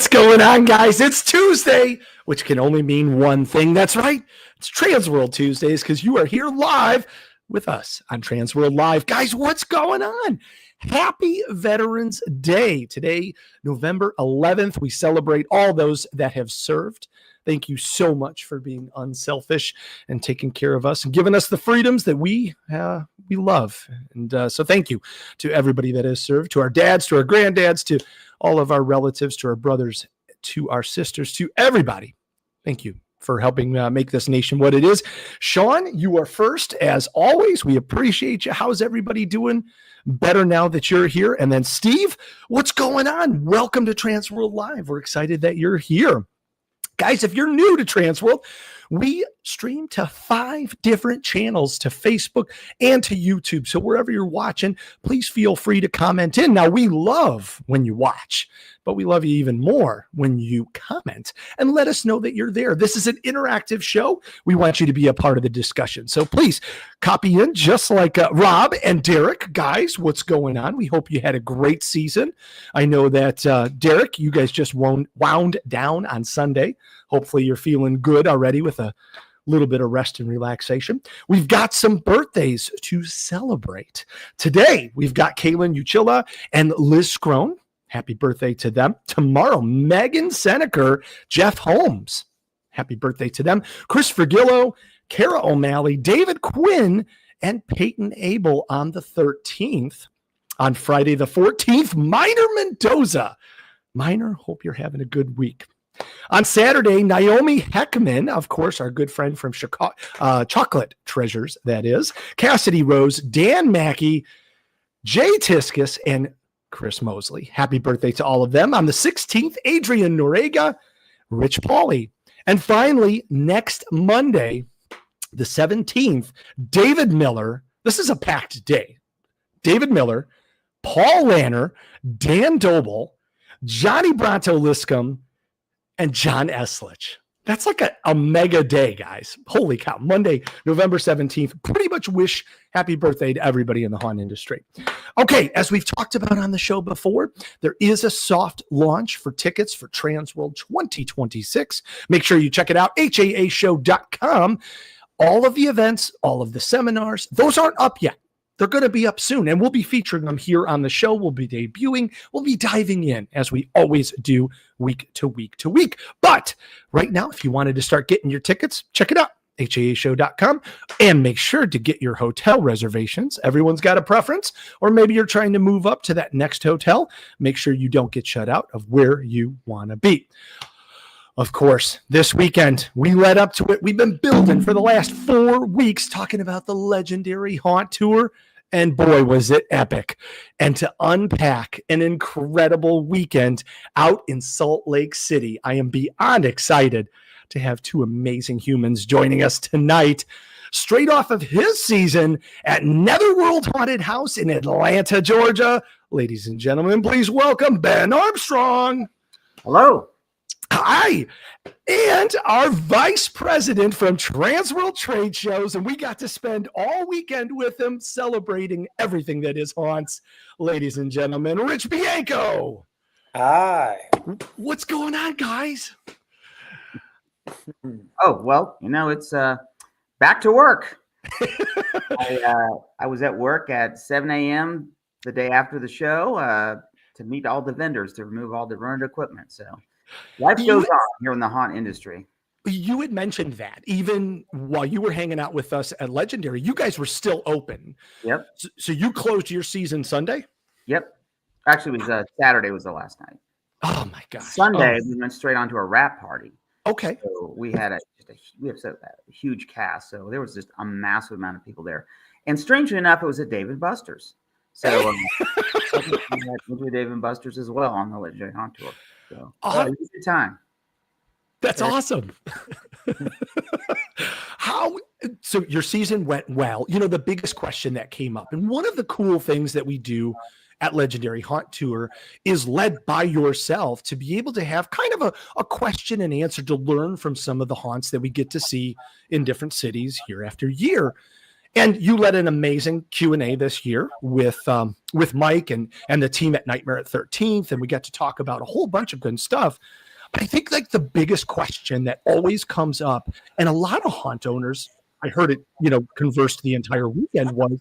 What's going on, guys? It's Tuesday, which can only mean one thing. That's right. It's TransWorld Tuesdays because you are here live with us on TransWorld Live. Guys, what's going on? Happy Veterans Day. Today, November 11th, we celebrate all those that have served. Thank you so much for being unselfish and taking care of us and giving us the freedoms that we love. And so thank you to everybody that has served, to our dads, to our granddads, to all of our relatives, to our brothers, to our sisters, to everybody. Thank you for helping make this nation what it is. Sean, you are first, as always. We appreciate you. How's everybody doing? Better now that you're here. And then Steve, what's going on? Welcome to TransWorld Live. We're excited that you're here. Guys, if you're new to TransWorld, we stream to 5 different channels, to Facebook and to YouTube. So wherever you're watching, please feel free to comment in. Now, we love when you watch, but we love you even more when you comment and let us know that you're there. This is an interactive show. We want you to be a part of the discussion. So please copy in just like Rob and Derek. Guys, what's going on? We hope you had a great season. I know that, Derek, you guys just wound down on Sunday. Hopefully you're feeling good already with a little bit of rest and relaxation. We've got some birthdays to celebrate. Today, we've got Kaylin Uchilla and Liz Scrone. Happy birthday to them. Tomorrow, Megan Seneker, Jeff Holmes. Happy birthday to them. Chris Vergillo, Kara O'Malley, David Quinn, and Peyton Abel on the 13th. On Friday the 14th, Minor Mendoza. Minor, hope you're having a good week. On Saturday, Naomi Heckman, of course, our good friend from Chicago, Chocolate Treasures, that is. Cassidy Rose, Dan Mackey, Jay Tiskus, and Chris Mosley. Happy birthday to all of them. On the 16th, Adrian Norega, Rich Pauly. And finally, next Monday, the 17th, David Miller. This is a packed day. David Miller, Paul Lanner, Dan Doble, Johnny Bronto Liscombe, and John Eslich. That's like a mega day, guys. Holy cow. Monday, November 17th. Pretty much wish happy birthday to everybody in the haunt industry. Okay, as we've talked about on the show before, there is a soft launch for tickets for TransWorld 2026. Make sure you check it out, haashow.com. All of the events, all of the seminars, those aren't up yet. They're going to be up soon, and we'll be featuring them here on the show. We'll be debuting. We'll be diving in, as we always do, week to week to week. But right now, if you wanted to start getting your tickets, check it out, haashow.com, and make sure to get your hotel reservations. Everyone's got a preference, or maybe you're trying to move up to that next hotel. Make sure you don't get shut out of where you want to be. Of course, this weekend, we led up to it. We've been building for the last 4 weeks, talking about the legendary Haunt Tour, and boy, was it epic. And to unpack an incredible weekend out in Salt Lake City, I am beyond excited to have 2 amazing humans joining us tonight, straight off of his season at Netherworld Haunted House in Atlanta, Georgia. Ladies and gentlemen, please welcome Ben Armstrong. Hello. Hi, and our vice president from TransWorld Trade Shows, and we got to spend all weekend with him celebrating everything that is haunts. Ladies and gentlemen, Rich Bianco. Hi. What's going on, guys? Oh, well, it's back to work. I was at work at 7 a.m. the day after the show to meet all the vendors to remove all the rented equipment. So life goes on here in the haunt industry. You had mentioned that even while you were hanging out with us at Legendary, you guys were still open. Yep. So you closed your season Sunday? Yep. Actually, it was Saturday was the last night. Oh my gosh. Sunday we went straight on to a wrap party. Okay. So we had a huge cast. So there was just a massive amount of people there. And strangely enough, it was at Dave and Buster's. So we had Dave and Buster's as well on the Legendary Haunt Tour. So it was a good time. That's awesome. So your season went well. The biggest question that came up, and one of the cool things that we do at Legendary Haunt Tour is led by yourself to be able to have kind of a question and answer to learn from some of the haunts that we get to see in different cities year after year. And you led an amazing Q&A this year with Mike and the team at Nightmare at 13th, and we got to talk about a whole bunch of good stuff. But I think like the biggest question that always comes up, and a lot of haunt owners, I heard it, conversed the entire weekend, was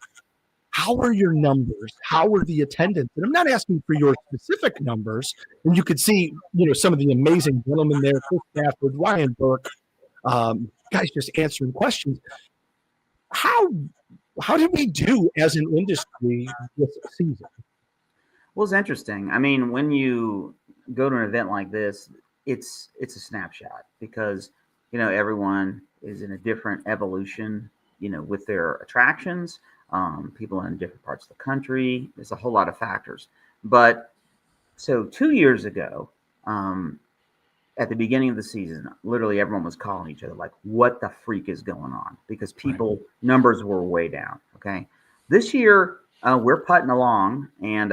how are your numbers? How are the attendance? And I'm not asking for your specific numbers. And you could see, some of the amazing gentlemen there, Chris Stafford, Ryan Burke, guys just answering questions. How did we do as an industry this season? Well, it's interesting. I mean, when you go to an event like this, it's a snapshot because everyone is in a different evolution, with their attractions. People in different parts of the country. There's a whole lot of factors. But so 2 years ago, at the beginning of the season, literally everyone was calling each other like, what the freak is going on? Because numbers were way down. Okay. This year, we're putting along and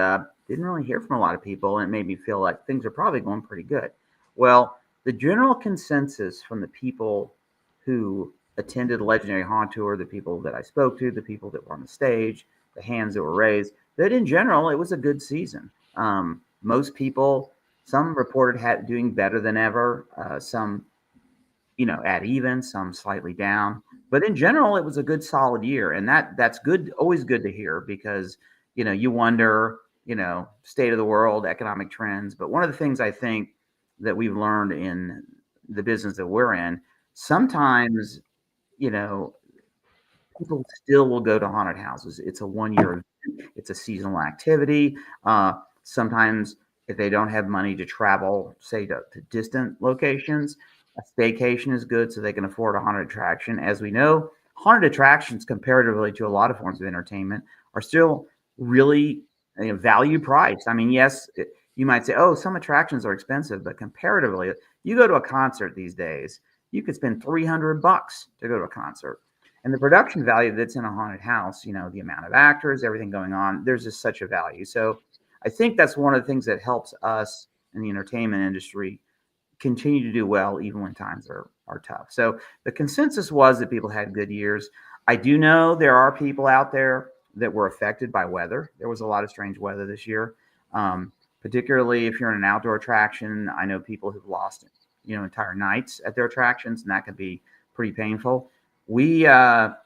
didn't really hear from a lot of people. And it made me feel like things are probably going pretty good. Well, the general consensus from the people who attended Legendary Haunt Tour, the people that I spoke to, the people that were on the stage, the hands that were raised, that in general, it was a good season. Most people, some reported doing better than ever, some, at even, some slightly down. But in general, it was a good, solid year. And that's good, always good to hear because, you wonder, state of the world, economic trends. But one of the things I think that we've learned in the business that we're in, sometimes, people still will go to haunted houses. It's a 1-year event. It's a seasonal activity. Sometimes if they don't have money to travel, say to distant locations, a staycation is good so they can afford a haunted attraction. As we know, haunted attractions comparatively to a lot of forms of entertainment are still really value priced. I mean, yes, you might say, oh, some attractions are expensive, but comparatively, you go to a concert these days, you could spend $300 to go to a concert. And the production value that's in a haunted house, the amount of actors, everything going on, there's just such a value. So I think that's one of the things that helps us in the entertainment industry continue to do well, even when times are tough. So the consensus was that people had good years. I do know there are people out there that were affected by weather. There was a lot of strange weather this year, particularly if you're in an outdoor attraction. I know people who've lost, entire nights at their attractions, and that can be pretty painful. Our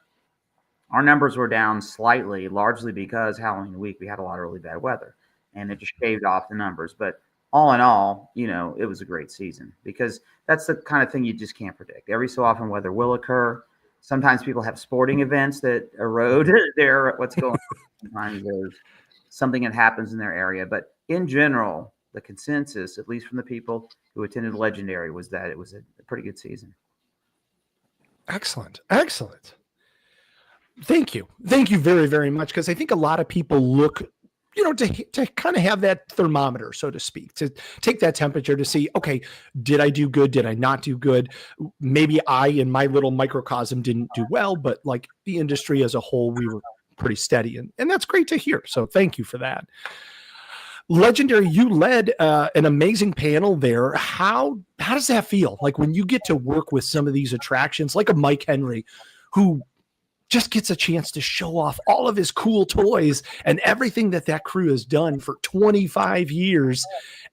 numbers were down slightly, largely because Halloween week, we had a lot of really bad weather and it just shaved off the numbers. But all in all, it was a great season because that's the kind of thing you just can't predict. Every so often weather will occur. Sometimes people have sporting events that erode what's going on. Sometimes there's something that happens in their area. But in general, the consensus, at least from the people who attended Legendary, was that it was a pretty good season. Excellent. Thank you very, very much. Because I think a lot of people look, to kind of have that thermometer, so to speak, to take that temperature to see, okay, did I do good? Did I not do good? Maybe I, in my little microcosm, didn't do well, but like the industry as a whole, we were pretty steady. And that's great to hear. So thank you for that. Legendary, you led an amazing panel there. How does that feel? Like when you get to work with some of these attractions, like a Mike Henry, who just gets a chance to show off all of his cool toys and everything that crew has done for 25 years.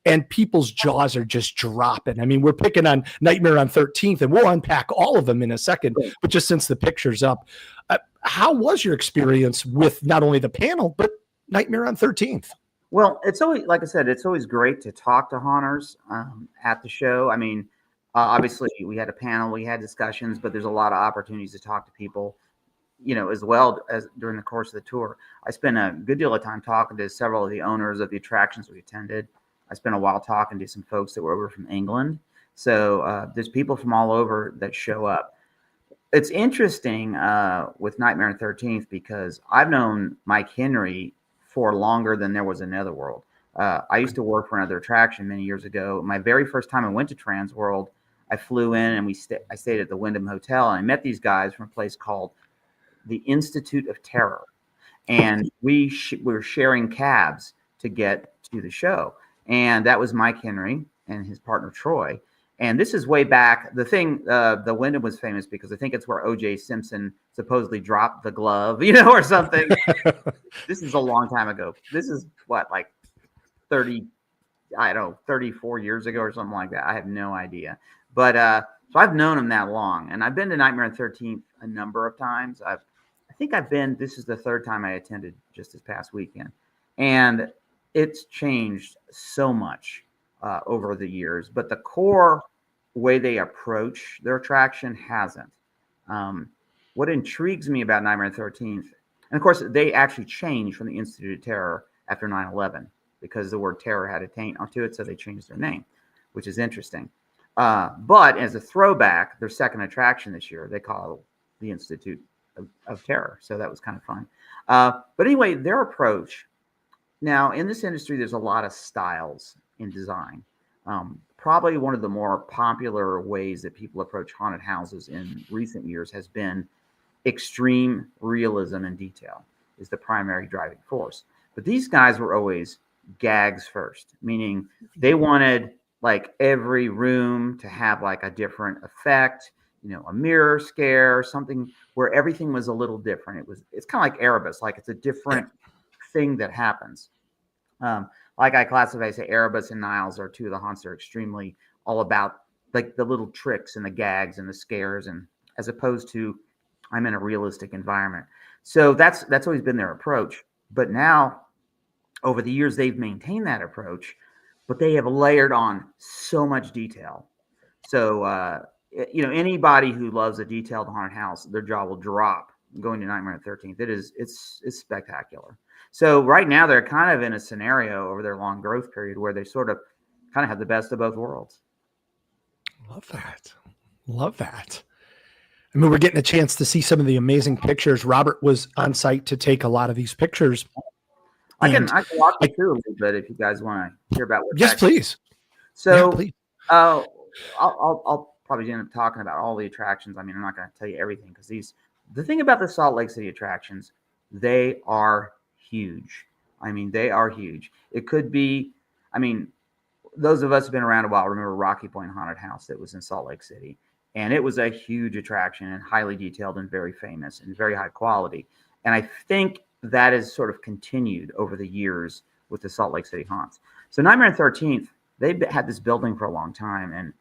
And people's jaws are just dropping. I mean, we're picking on Nightmare on 13th, and we'll unpack all of them in a second. But just since the picture's up, how was your experience with not only the panel, but Nightmare on 13th? Well, it's always, like I said, it's always great to talk to haunters at the show. I mean, obviously, we had a panel, we had discussions, but there's a lot of opportunities to talk to people, as well as during the course of the tour. I spent a good deal of time talking to several of the owners of the attractions we attended. I spent a while talking to some folks that were over from England. So there's people from all over that show up. It's interesting with Nightmare on 13th because I've known Mike Henry for longer than there was a Netherworld. I used to work for another attraction many years ago. My very first time I went to TransWorld, I flew in and I stayed at the Wyndham Hotel, and I met these guys from a place called the Institute of Terror. And we were sharing cabs to get to the show. And that was Mike Henry and his partner, Troy. And this is way back. The thing, the Wyndham was famous because I think it's where O.J. Simpson supposedly dropped the glove, or something. This is a long time ago. This is what, like 30, I don't know, 34 years ago or something like that. I have no idea. But so I've known him that long, and I've been to Nightmare on 13th a number of times. I think this is the third time I attended just this past weekend. And it's changed so much over the years, but the core way they approach their attraction hasn't. What intrigues me about Nightmare on 13th, and of course, they actually changed from the Institute of Terror after 9/11 because the word terror had a taint onto it, so they changed their name, which is interesting. But as a throwback, their second attraction this year, they call the Institute of Terror. So that was kind of fun. But anyway, their approach. Now, in this industry, there's a lot of styles in design. Probably one of the more popular ways that people approach haunted houses in recent years has been extreme realism and detail is the primary driving force. But these guys were always gags first, meaning they wanted like every room to have like a different effect, a mirror scare, something where everything was a little different. It's kind of like Erebus, like it's a different thing that happens. Like I classify, say Erebus and Niles are two of the haunts that are extremely all about like the little tricks and the gags and the scares, and as opposed to I'm in a realistic environment. So that's always been their approach. But now over the years, they've maintained that approach, but they have layered on so much detail. So, anybody who loves a detailed haunted house, their jaw will drop going to Nightmare on 13th. It's spectacular. So right now they're kind of in a scenario over their long growth period where they sort of kind of have the best of both worlds. Love that. Love that. I mean, we're getting a chance to see some of the amazing pictures. Robert was on site to take a lot of these pictures. I can walk you through a little bit if you guys want to hear about what. Yes, please. So, yeah, please. I'll probably end up talking about all the attractions. I mean, I'm not going to tell you everything because the thing about the Salt Lake City attractions, they are huge. I mean, they are huge. It could be, those of us who've been around a while remember Rocky Point Haunted House that was in Salt Lake City. And it was a huge attraction and highly detailed and very famous and very high quality. And I think that has sort of continued over the years with the Salt Lake City haunts. So Nightmare on 13th, they've had this building for a long time. And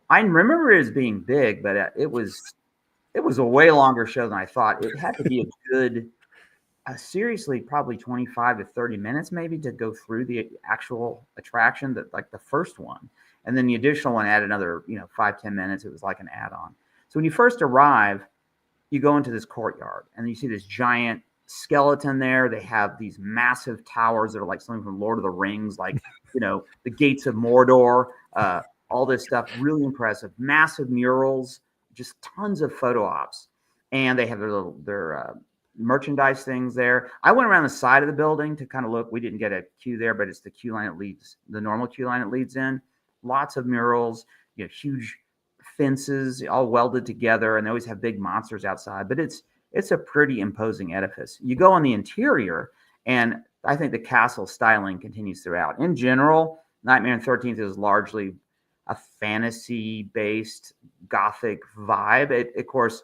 I remember it as being big, but it was a way longer show than I thought. It had to be a good, seriously, probably 25 to 30 minutes maybe to go through the actual attraction, like the first one. And then the additional one added another, 5-10 minutes. It was like an add-on. So when you first arrive, you go into this courtyard and you see this giant skeleton there. They have these massive towers that are like something from Lord of the Rings, like, the gates of Mordor, all this stuff, really impressive, massive murals, just tons of photo ops. And they have their merchandise things there. I went around the side of the building to kind of look. We didn't get a queue there, but it's the queue line the normal queue line it leads in. Lots of murals, huge fences all welded together, and they always have big monsters outside. But it's a pretty imposing edifice. You go on the interior, and I think the castle styling continues throughout. In general, Nightmare on 13th is largely a fantasy-based Gothic vibe. Of course,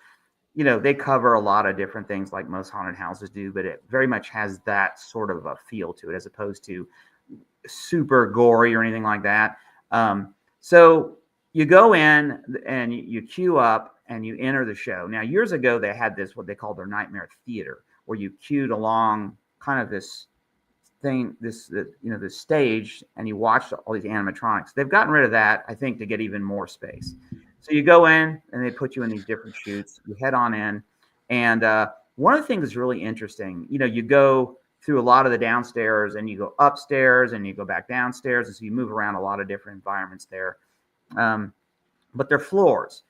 they cover a lot of different things like most haunted houses do, but it very much has that sort of a feel to it as opposed to super gory or anything like that. So you go in and you queue up and you enter the show. Now, years ago, they had what they called their Nightmare Theater, where you queued along kind of this thing, this stage, and you watched all these animatronics. They've gotten rid of that, I think, to get even more space. So you go in and they put you in these different chutes. You head on in. And one of the things that's really interesting, you go through a lot of the downstairs and you go upstairs and you go back downstairs. And so you move around a lot of different environments there. But they're floors.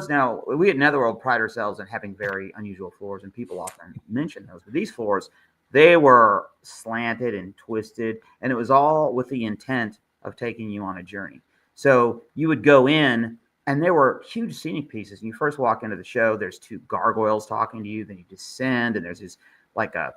Now, we at Netherworld pride ourselves in having very unusual floors, and people often mention those. But these floors, they were slanted and twisted, and it was all with the intent of taking you on a journey. So you would go in, and there were huge scenic pieces. And you first walk into the show, there's two gargoyles talking to you. Then you descend, and there's this like a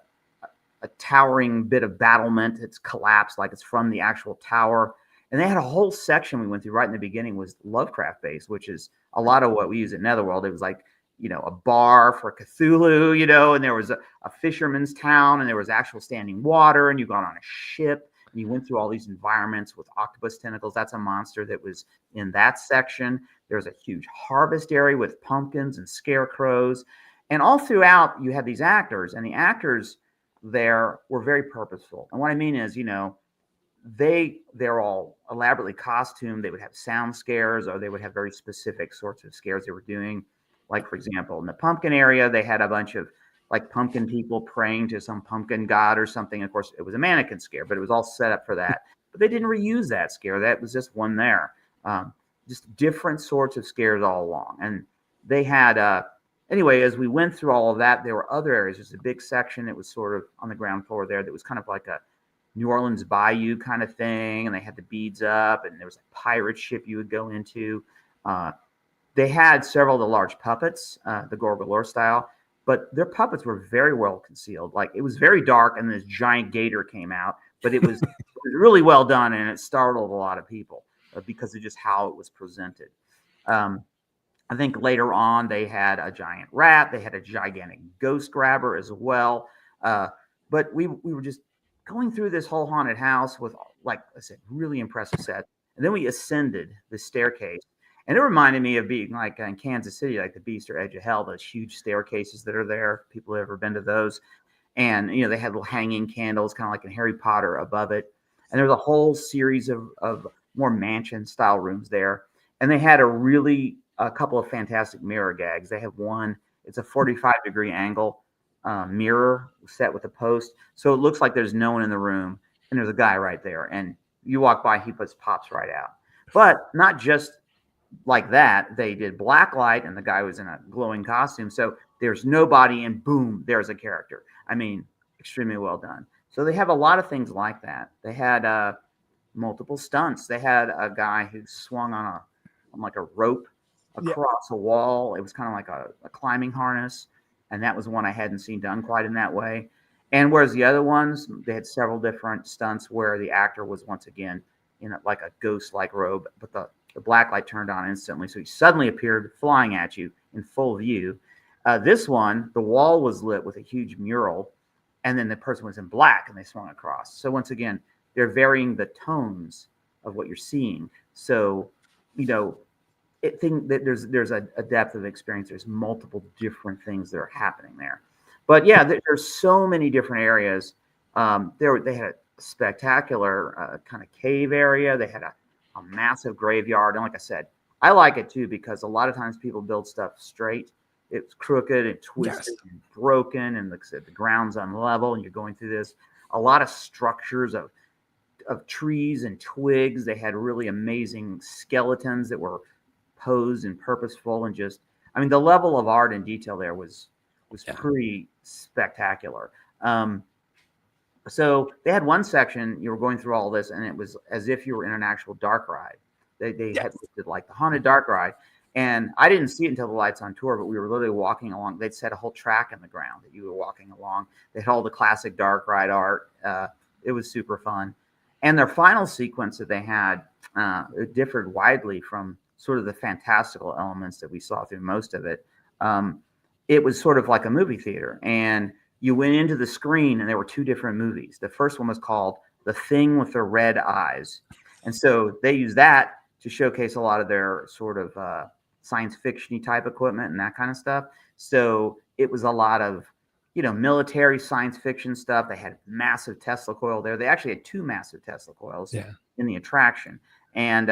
towering bit of battlement that's collapsed, like it's from the actual tower. And they had a whole section we went through right in the beginning was Lovecraft based, which is a lot of what we use at Netherworld. It was like, a bar for Cthulhu, and there was a fisherman's town, and there was actual standing water, and you got on a ship, and you went through all these environments with octopus tentacles. That's a monster that was in that section. There's a huge harvest area with pumpkins and scarecrows. And all throughout, you had these actors, and the actors there were very purposeful. And what I mean is, they're all elaborately costumed. They would have sound scares, or they would have very specific sorts of scares they were doing. Like, for example, in the pumpkin area, they had a bunch of like pumpkin people praying to some pumpkin god or something. Of course, it was a mannequin scare, but it was all set up for that. But they didn't reuse that scare. That was just one there. Just different sorts of scares all along. And they had, anyway, as we went through all of that, there were other areas. There's a big section that was sort of on the ground floor there that was kind of like a New Orleans Bayou kind of thing. And they had the beads up, and there was a pirate ship you would go into. They had several of the large puppets, the Gorgalore style, but their puppets were very well concealed. Like, it was very dark, and this giant gator came out, but it was really well done, and it startled a lot of people because of just how it was presented. I think later on they had a giant rat. They had a gigantic ghost grabber as well. But we were just going through this whole haunted house with, like I said, really impressive set. And then we ascended the staircase. And it reminded me of being like in Kansas City, like the Beast or Edge of Hell, those huge staircases that are there. People have ever been to those. And, they had little hanging candles, kind of like in Harry Potter above it. And there's a whole series of more mansion style rooms there. And they had a couple of fantastic mirror gags. They have one, it's a 45-degree angle mirror set with a post. So it looks like there's no one in the room, and there's a guy right there. And you walk by, he pops right out. But not just like that, they did black light, and the guy was in a glowing costume. So there's nobody, and boom, there's a character. I mean, extremely well done. So they have a lot of things like that. They had multiple stunts. They had a guy who swung on like a rope across a wall. It was kind of like a climbing harness, and that was one I hadn't seen done quite in that way. And whereas the other ones, they had several different stunts where the actor was once again in like a ghost-like robe, but the black light turned on instantly, so he suddenly appeared flying at you in full view. This one, the wall was lit with a huge mural, and then the person was in black, and they swung across. So once again, they're varying the tones of what you're seeing. So, there's a depth of experience. There's multiple different things that are happening there. But yeah, there's so many different areas. They had a spectacular kind of cave area. They had a massive graveyard. And like I said, I like it too, because a lot of times people build stuff straight. It's crooked and twisted and broken, and like I said, the ground's unlevel, and you're going through this. A lot of structures of trees and twigs. They had really amazing skeletons that were posed and purposeful, and the level of art and detail there was pretty spectacular. So they had one section, you were going through all this, and it was as if you were in an actual dark ride. They had listed like the haunted dark ride, and I didn't see it until the lights on tour, but we were literally walking along. They'd set a whole track in the ground that you were walking along. They had all the classic dark ride art. It was super fun. And their final sequence that they had, it differed widely from sort of the fantastical elements that we saw through most of it. It was sort of like a movie theater, and you went into the screen, and there were two different movies. The first one was called The Thing with the Red Eyes. And so they used that to showcase a lot of their sort of science fiction-y type equipment and that kind of stuff. So it was a lot of, military science fiction stuff. They had massive Tesla coil there. They actually had two massive Tesla coils in the attraction. And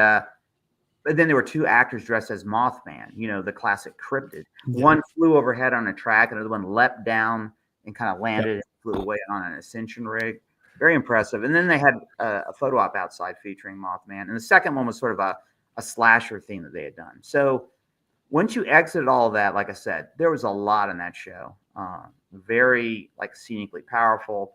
but then there were two actors dressed as Mothman, the classic cryptid. One flew overhead on a track, and the other one leapt down and kind of landed and flew away on an ascension rig. Very impressive. And then they had a photo op outside featuring Mothman. And the second one was sort of a slasher theme that they had done. So once you exited all of that, like I said, there was a lot in that show. Very scenically powerful.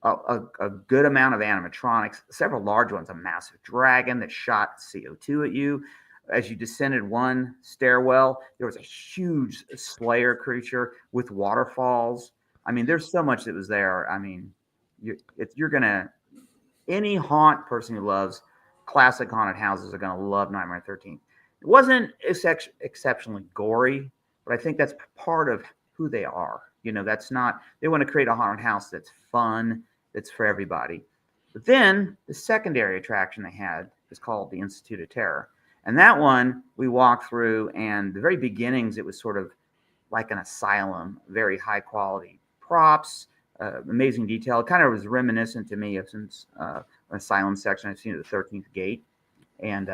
A good amount of animatronics, several large ones, a massive dragon that shot CO2 at you. As you descended one stairwell, there was a huge slayer creature with waterfalls. There's so much that was there. You're going to, any haunt person who loves classic haunted houses are going to love Nightmare on 13th. It wasn't exceptionally gory, but I think that's part of who they are. That's not, they want to create a haunted house that's fun, that's for everybody. But then the secondary attraction they had is called the Institute of Terror. And that one we walked through, and the very beginnings, it was sort of like an asylum, very high quality props, amazing detail. It kind of was reminiscent to me of some asylum section I've seen at the 13th Gate. And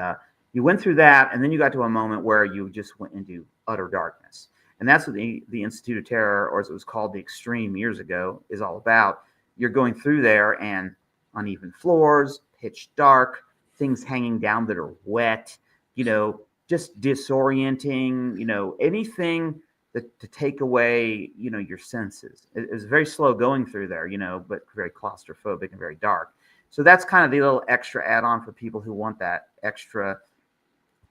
you went through that, and then you got to a moment where you just went into utter darkness. And that's what the Institute of Terror, or as it was called, the Extreme years ago, is all about. You're going through there, and uneven floors, pitch dark, things hanging down that are wet, just disorienting, anything to take away, your senses. It was very slow going through there, but very claustrophobic and very dark. So that's kind of the little extra add-on for people who want that extra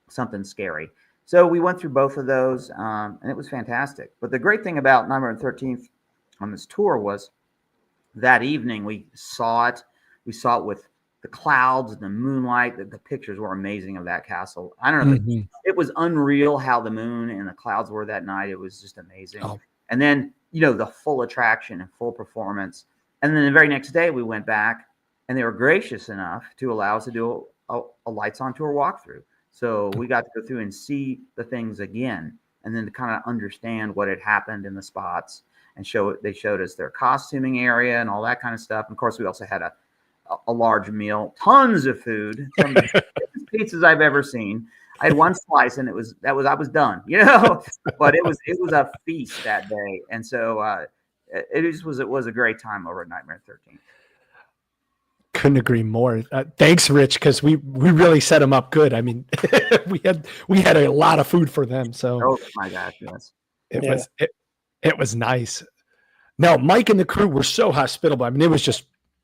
something scary. So we went through both of those, and it was fantastic. But the great thing about Nightmare on 13th on this tour was that evening we saw it. We saw it with the clouds and the moonlight. The pictures were amazing of that castle. I don't know. It was unreal how the moon and the clouds were that night. It was just amazing. Oh. And then, the full attraction and full performance. And then the very next day we went back, and they were gracious enough to allow us to do a lights on tour walkthrough. So we got to go through and see the things again, and then to kind of understand what had happened in the spots, and they showed us their costuming area and all that kind of stuff. And of course, we also had a large meal, tons of food, some of the biggest pizzas I've ever seen. I had one slice, and I was done, but it was a feast that day. And so it was a great time over at Nightmare 13. Couldn't agree more. Thanks, Rich, because we really set them up good. I mean, we had a lot of food for them. So oh my gosh, yes, it was nice. No, Mike and the crew were so hospitable. I mean,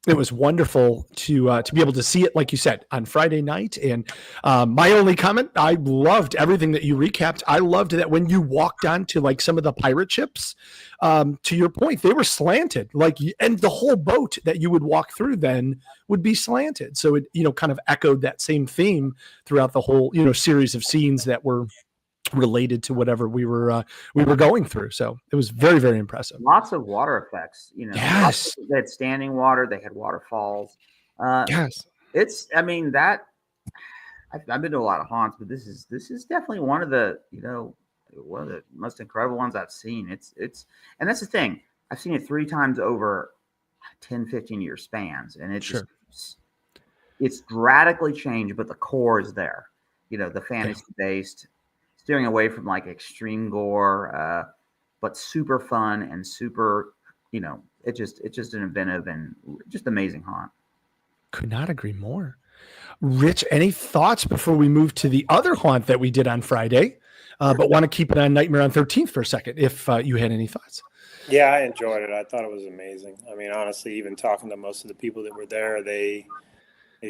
it was wonderful to be able to see it, like you said, on Friday night. And my only comment, I loved everything that you recapped. I loved that when you walked onto like some of the pirate ships, to your point, they were slanted, and the whole boat that you would walk through then would be slanted. So it, kind of echoed that same theme throughout the whole, series of scenes that were related to whatever we were going through. So it was very, very impressive. Lots of water effects, Yes. They had standing water, they had waterfalls. Yes. I've been to a lot of haunts, but this is definitely one of the most incredible ones I've seen. And that's the thing. I've seen it 3 times over 10, 15 year spans, and it's radically changed, but the core is there. The fantasy based, steering away from like extreme gore, but super fun and super, it's just an inventive and just amazing haunt. Could not agree more. Rich, any thoughts before we move to the other haunt that we did on Friday, but want to keep it on Nightmare on 13th for a second, if you had any thoughts? Yeah, I enjoyed it. I thought it was amazing. I mean, honestly, even talking to most of the people that were there, they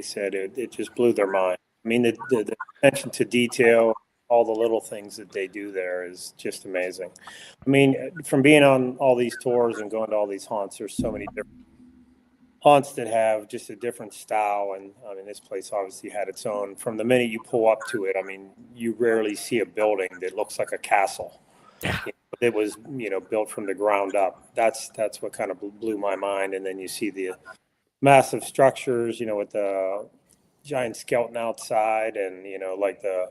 said it just blew their mind. I mean, the attention to detail, all the little things that they do there is just amazing. I mean, from being on all these tours and going to all these haunts, there's so many different haunts that have just a different style. And I mean, this place obviously had its own. From the minute you pull up to it, I mean, you rarely see a building that looks like a castle. Yeah. It was, built from the ground up. That's what kind of blew my mind. And then you see the massive structures, with the giant skeleton outside, and like the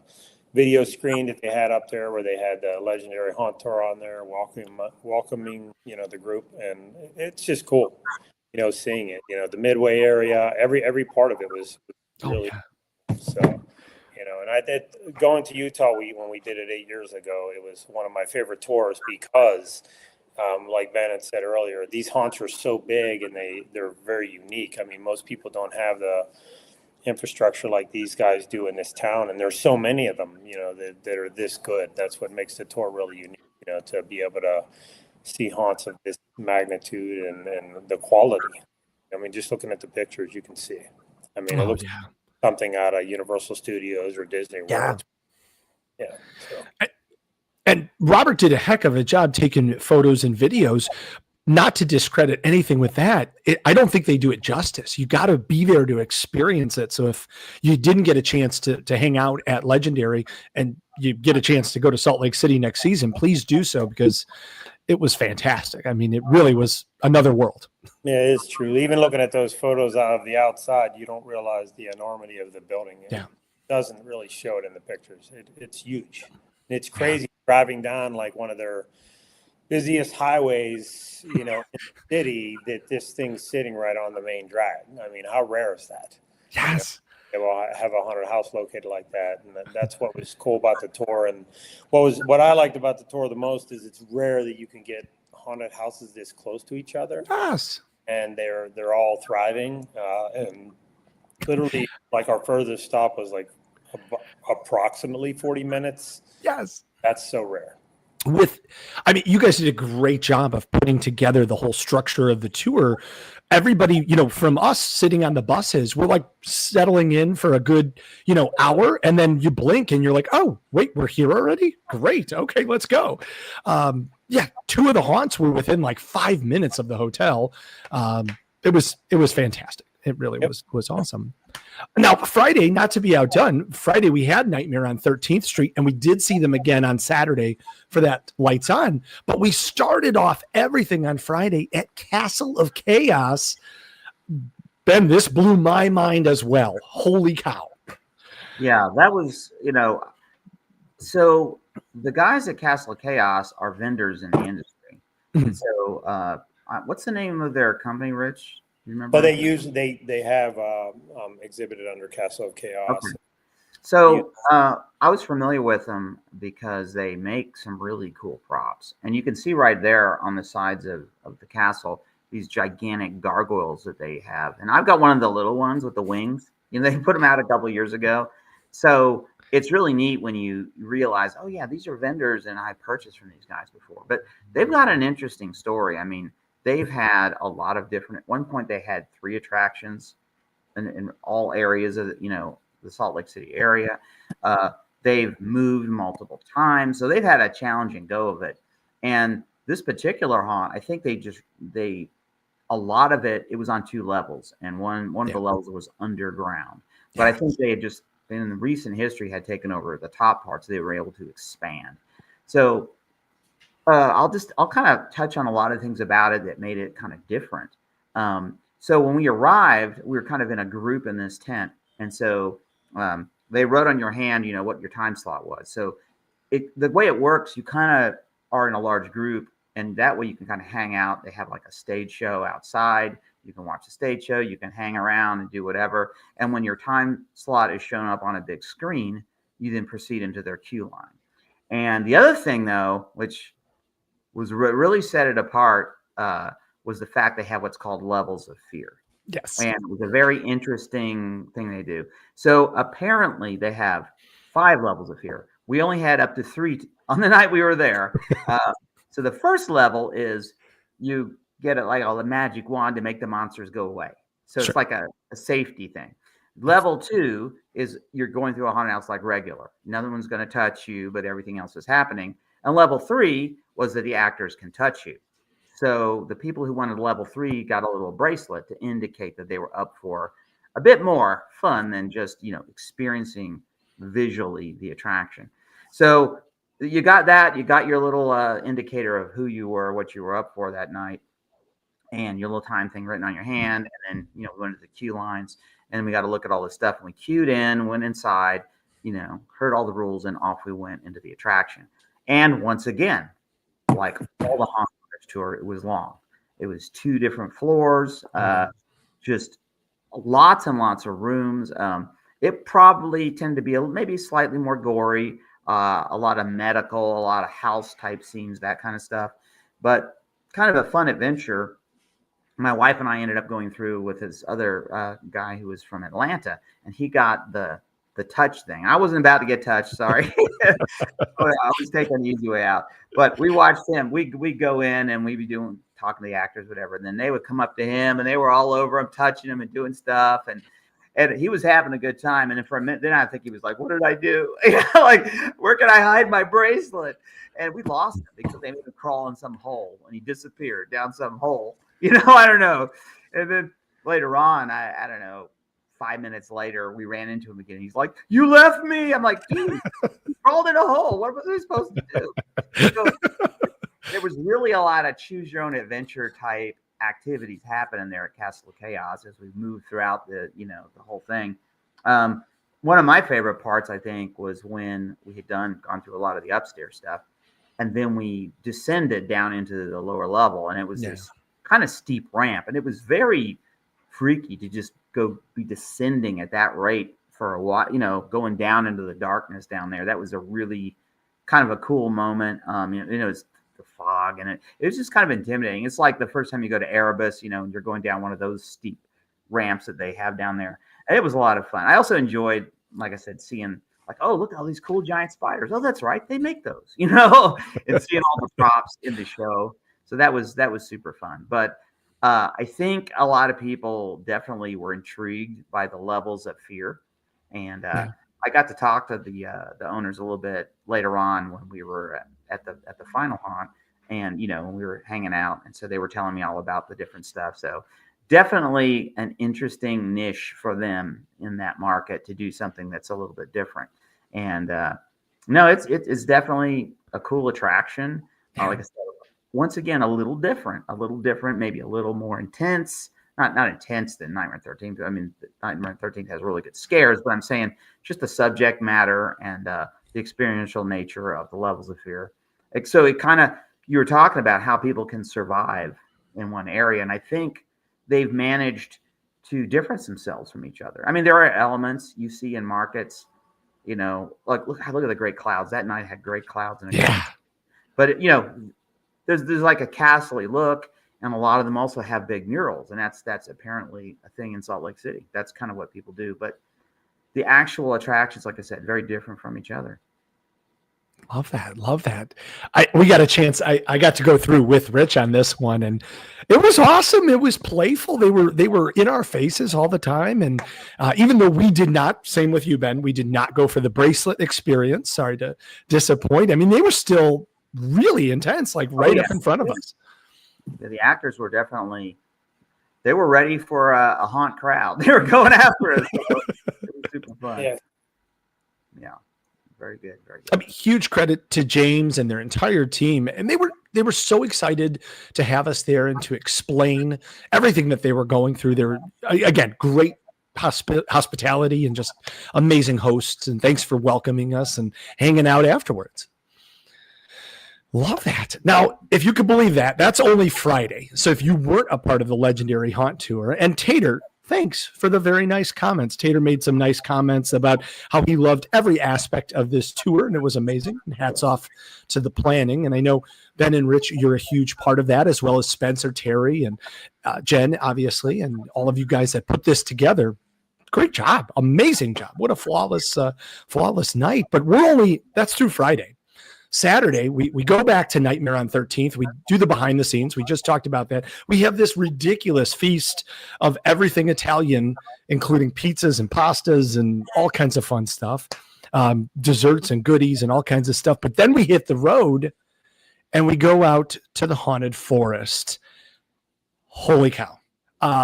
video screen that they had up there where they had the legendary haunter on there welcoming the group. And it's just cool, seeing it. The Midway area, every part of it was really so. And I did going to Utah. When we did it 8 years ago, it was one of my favorite tours because, like Ben had said earlier, these haunts are so big and they're very unique. I mean, most people don't have the infrastructure like these guys do in this town, and there's so many of them, that are this good. That's what makes the tour really unique. To be able to see haunts of this magnitude and the quality. I mean, just looking at the pictures, you can see. I mean, it looks something out of Universal Studios or Disney World. Yeah. So. And Robert did a heck of a job taking photos and videos. not to discredit anything with that, I don't think they do it justice. You got to be there to experience it. So if you didn't get a chance to hang out at Legendary and you get a chance to go to Salt Lake City next season, please do so, because it was fantastic. I mean, it really was another world. Yeah, it is true. Even looking at those photos out of the outside, you don't realize the enormity of the building. Yeah. It doesn't really show it in the pictures. It's huge. It's crazy driving down like one of their busiest highways, in the city, that this thing's sitting right on the main drag. I mean, how rare is that? Yes. They will have a haunted house located like that, and that's what was cool about the tour. And what I liked about the tour the most is it's rare that you can get haunted houses this close to each other. Yes. And they're all thriving. And literally, like, our furthest stop was like approximately 40 minutes. Yes. That's so rare. You guys did a great job of putting together the whole structure of the tour. Everybody, from us sitting on the buses, we're like settling in for a good, hour. And then you blink and you're like, oh, wait, we're here already? Great. Okay, let's go. Two of the haunts were within like 5 minutes of the hotel. It was fantastic. It really was awesome. Now, Friday, not to be outdone, Friday we had Nightmare on 13th Street, and we did see them again on Saturday for that Lights On. But we started off everything on Friday at Castle of Chaos. Ben, this blew my mind as well. Holy cow. Yeah, that was, so the guys at Castle of Chaos are vendors in the industry. And so what's the name of their company, Rich? You remember? But they have exhibited under Castle of Chaos. Okay. So I was familiar with them because they make some really cool props, and you can see right there on the sides of the castle these gigantic gargoyles that they have. And I've got one of the little ones with the wings. They put them out a couple of years ago. So it's really neat when you realize, oh yeah, these are vendors, and I purchased from these guys before. But they've got an interesting story. I mean, they've had a lot of different. At one point, they had 3 attractions in all areas of the Salt Lake City area. They've moved multiple times, so they've had a challenging go of it. And this particular haunt, I think a lot of it was on 2 levels, and one of the levels was underground. But I think they had just in the recent history had taken over the top parts. So they were able to expand. So I'll kind of touch on a lot of things about it that made it kind of different. So when we arrived, we were kind of in a group in this tent. And so they wrote on your hand, what your time slot was. So the way it works, you kind of are in a large group, and that way you can kind of hang out. They have like a stage show outside. You can watch the stage show. You can hang around and do whatever. And when your time slot is shown up on a big screen, you then proceed into their queue line. And the other thing, though, which was really set it apart, was the fact they have what's called levels of fear. Yes. And it was a very interesting thing they do. So apparently they have 5 levels of fear. We only had up to 3 on the night we were there. So the first level is you get a magic wand to make the monsters go away. So it's like a safety thing. Level 2 is you're going through a haunted house like regular. No one's going to touch you, but everything else is happening. And level 3 was that the actors can touch you. So the people who wanted level 3 got a little bracelet to indicate that they were up for a bit more fun than just, experiencing visually the attraction. So you got that. You got your little indicator of who you were, what you were up for that night, and your little time thing written on your hand. And then, we went into the queue lines, and we got to look at all this stuff. And we queued in, went inside, heard all the rules, and off we went into the attraction. And once again, like all the haunted tour, it was long. It was 2 different floors, just lots and lots of rooms. It probably tended to be maybe slightly more gory, a lot of medical, a lot of house type scenes, that kind of stuff, but kind of a fun adventure. My wife and I ended up going through with this other guy who was from Atlanta, and he got the touch thing. I wasn't about to get touched. Sorry. I was taking the easy way out, but we watched him. We go in and we'd be talking to the actors, whatever. And then they would come up to him and they were all over him, touching him and doing stuff. And And he was having a good time. And then for a minute, then I think he was like, what did I do? Like, where can I hide my bracelet? And we lost him because they made him crawl in some hole and he disappeared down some hole. I don't know. And then later on, I don't know, 5 minutes later, we ran into him again. He's like, you left me. I'm like, dude, he crawled in a hole. What was I supposed to do? So there was really a lot of choose your own adventure type activities happening there at Castle of Chaos as we moved throughout the whole thing. One of my favorite parts, I think, was when we had gone through a lot of the upstairs stuff, and then we descended down into the lower level, and it was this kind of steep ramp, and it was very freaky to just be descending at that rate for a while, going down into the darkness down there. That was a really kind of a cool moment. It's the fog, and it was just kind of intimidating. It's like the first time you go to Erebus, and you're going down one of those steep ramps that they have down there. And it was a lot of fun. I also enjoyed, like I said, seeing like, oh, look at all these cool giant spiders. Oh, that's right, they make those, and seeing all the props in the show. So that was super fun. But I think a lot of people definitely were intrigued by the levels of fear, and I got to talk to the owners a little bit later on when we were at the final haunt, and when we were hanging out, and so they were telling me all about the different stuff. So definitely an interesting niche for them in that market to do something that's a little bit different. And no, it's definitely a cool attraction. Like I said, once again, a little different, maybe a little more intense. Not intense than Nightmare 13th. I mean, Nightmare 13th has really good scares, but I'm saying just the subject matter and the experiential nature of the levels of fear. So it kind of, you were talking about how people can survive in one area, and I think they've managed to difference themselves from each other. I mean, there are elements you see in markets, like look at the great clouds. That night had great clouds and but there's like a castle-y look. And a lot of them also have big murals, and that's apparently a thing in Salt Lake City. That's kind of what people do. But the actual attractions, like I said, very different from each other. Love that. We got a chance. I got to go through with Rich on this one, and it was awesome. It was playful. They were in our faces all the time, and even though we did not, same with you, Ben, we did not go for the bracelet experience. Sorry to disappoint. I mean, they were still really intense, like right up in front of us. The actors were definitely, they were ready for a haunt crowd. They were going after us. So it was super fun. Yeah. Very good. I mean, huge credit to James and their entire team. And they were so excited to have us there and to explain everything that they were going through. They were, again, great hospitality and just amazing hosts. And thanks for welcoming us and hanging out afterwards. Love that. Now, if you could believe that, that's only Friday. So if you weren't a part of the Legendary Haunt Tour, and Tater, thanks for the very nice comments. Tater made some nice comments about how he loved every aspect of this tour, and it was amazing. And hats off to the planning. And I know, Ben and Rich, you're a huge part of that, as well as Spencer, Terry, and Jen, obviously, and all of you guys that put this together. Great job. Amazing job. What a flawless night. But that's through Friday. Saturday, we go back to Nightmare on 13th. We do the behind the scenes. We just talked about that. We have this ridiculous feast of everything Italian, including pizzas and pastas and all kinds of fun stuff, desserts and goodies and all kinds of stuff. But then we hit the road and we go out to the haunted forest. Holy cow.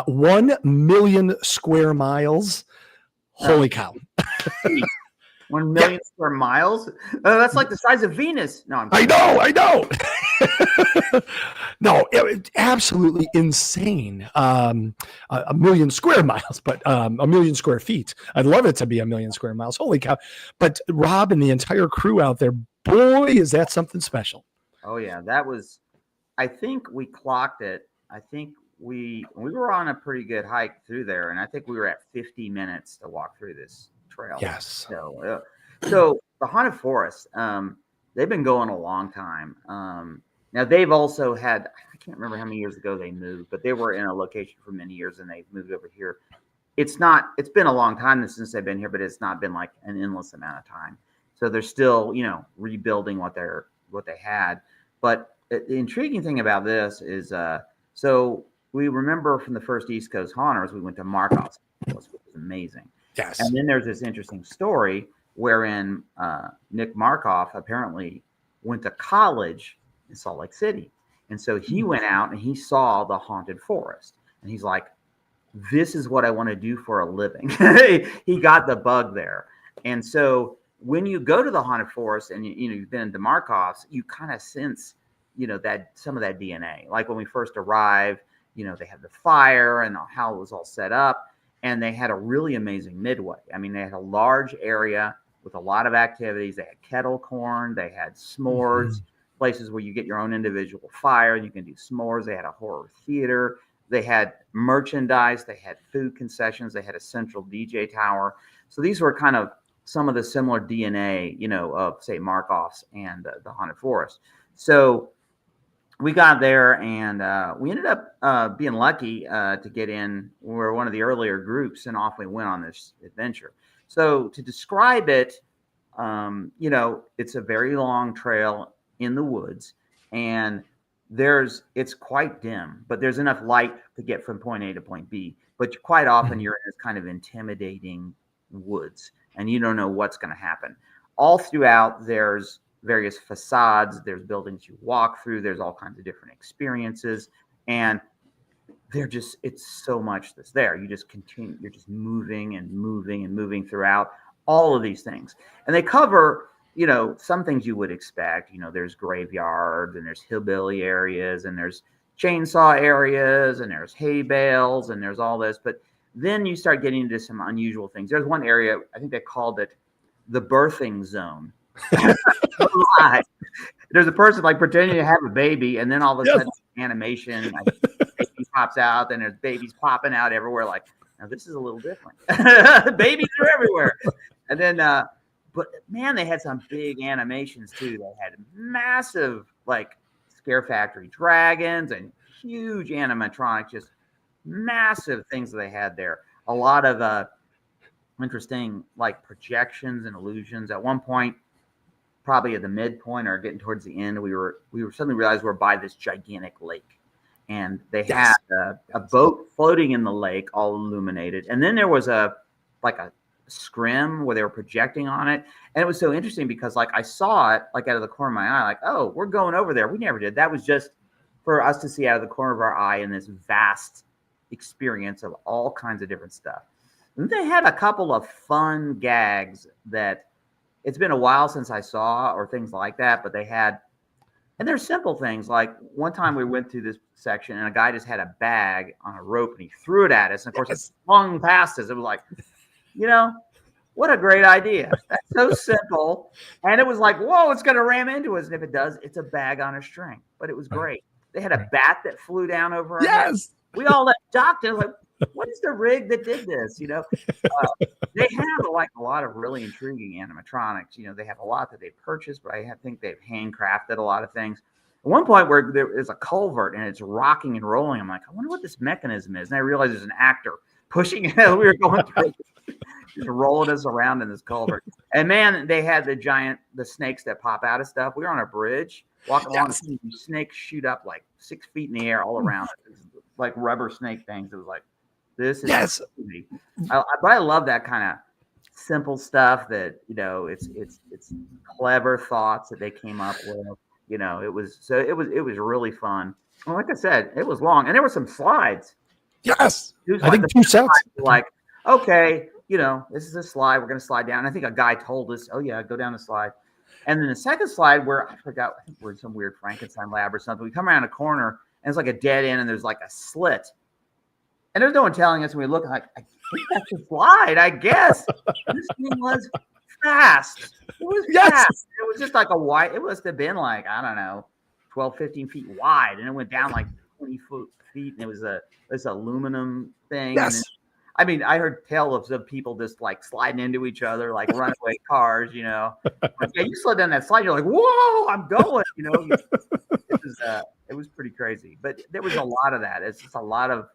1 million square miles. Holy cow. 1 million square miles? That's like the size of Venus. No, I know. No, it's absolutely insane. 1 million square miles, but 1 million square feet. I'd love it to be 1 million square miles. Holy cow. But Rob and the entire crew out there, boy, is that something special. Oh, yeah. That was, I think we clocked it. I think we were on a pretty good hike through there, and I think we were at 50 minutes to walk through this trail. Yes. So the haunted forest, they've been going a long time. Now they've also had, I can't remember how many years ago they moved, but they were in a location for many years and they've moved over here. It's been a long time since they've been here, but it's not been like an endless amount of time. So they're still, rebuilding what they had. But the intriguing thing about this is, so we remember from the first East Coast Haunters, we went to Markov's was amazing. Yes. And then there's this interesting story wherein Nick Markoff apparently went to college in Salt Lake City. And so he went out and he saw the haunted forest. And he's like, this is what I want to do for a living. He got the bug there. And so when you go to the haunted forest and you've been to Markoff's, you kind of sense, that some of that DNA. Like when we first arrived, they had the fire and how it was all set up. And they had a really amazing midway. I mean, they had a large area with a lot of activities. They had kettle corn, they had s'mores, places where you get your own individual fire and you can do s'mores. They had a horror theater. They had merchandise. They had food concessions. They had a central DJ tower. So these were kind of some of the similar DNA, of, say, Markoff's and the haunted forest. So we got there and we ended up being lucky to get in. We were one of the earlier groups and off we went on this adventure. So to describe it, it's a very long trail in the woods and it's quite dim, but there's enough light to get from point A to point B. But quite often you're in this kind of intimidating woods and you don't know what's going to happen. All throughout, there's various facades, there's buildings you walk through, there's all kinds of different experiences. And it's so much that's there. You just continue, you're just moving and moving and moving throughout all of these things. And they cover, some things you would expect. There's graveyards and there's hillbilly areas and there's chainsaw areas and there's hay bales and there's all this. But then you start getting into some unusual things. There's one area, I think they called it the birthing zone. There's a person like pretending to have a baby, and then all of a sudden animation, baby pops out, then there's babies popping out everywhere. Like, now this is a little different. Babies are everywhere. And then but man, they had some big animations too. They had massive like Scare Factory dragons and huge animatronics, just massive things that they had there. A lot of interesting like projections and illusions. At one point, probably at the midpoint or getting towards the end, we were suddenly realized we're by this gigantic lake, and they had a boat floating in the lake, all illuminated. And then there was a scrim where they were projecting on it, and it was so interesting because like I saw it like out of the corner of my eye, like, oh, we're going over there. We never did. That was just for us to see out of the corner of our eye in this vast experience of all kinds of different stuff. And they had a couple of fun gags that it's been a while since I saw or things like that, but they had, and they're simple things. Like one time we went through this section and a guy just had a bag on a rope and he threw it at us. And of course it flung past us. It was like, what a great idea. That's so simple. And it was like, whoa, it's going to ram into us. And if it does, it's a bag on a string, but it was great. They had a bat that flew down over our heads. We all ducked and like, what is the rig that did this? They have a lot of really intriguing animatronics. They have a lot that they purchased, but I think they've handcrafted a lot of things. At one point where there is a culvert and it's rocking and rolling, I'm like, I wonder what this mechanism is. And I realized there's an actor pushing it. We were going through just rolling us around in this culvert. And man, they had the snakes that pop out of stuff. We were on a bridge walking along, and snakes shoot up like 6 feet in the air all around it. Like rubber snake things. It was like, this is crazy. But I love that kind of simple stuff that, it's clever thoughts that they came up with. It was really fun. And like I said, it was long and there were some slides. Yes. I think 2 sets. Like, okay, this is a slide. We're going to slide down. And I think a guy told us, oh yeah, go down the slide. And then the second slide where I forgot, I think we're in some weird Frankenstein lab or something. We come around a corner and it's like a dead end and there's like a slit. And there's no one telling us, and we look like, I think that's a slide, I guess. This thing was fast. It was fast. It was just like it must have been like, I don't know, 12, 15 feet wide. And it went down like 20 feet. And it was this aluminum thing. Yes. And then, I heard tales of people just like sliding into each other, like runaway cars, Like, yeah, you slid down that slide, you're like, whoa, I'm going, It was pretty crazy. But there was a lot of that. It's just a lot of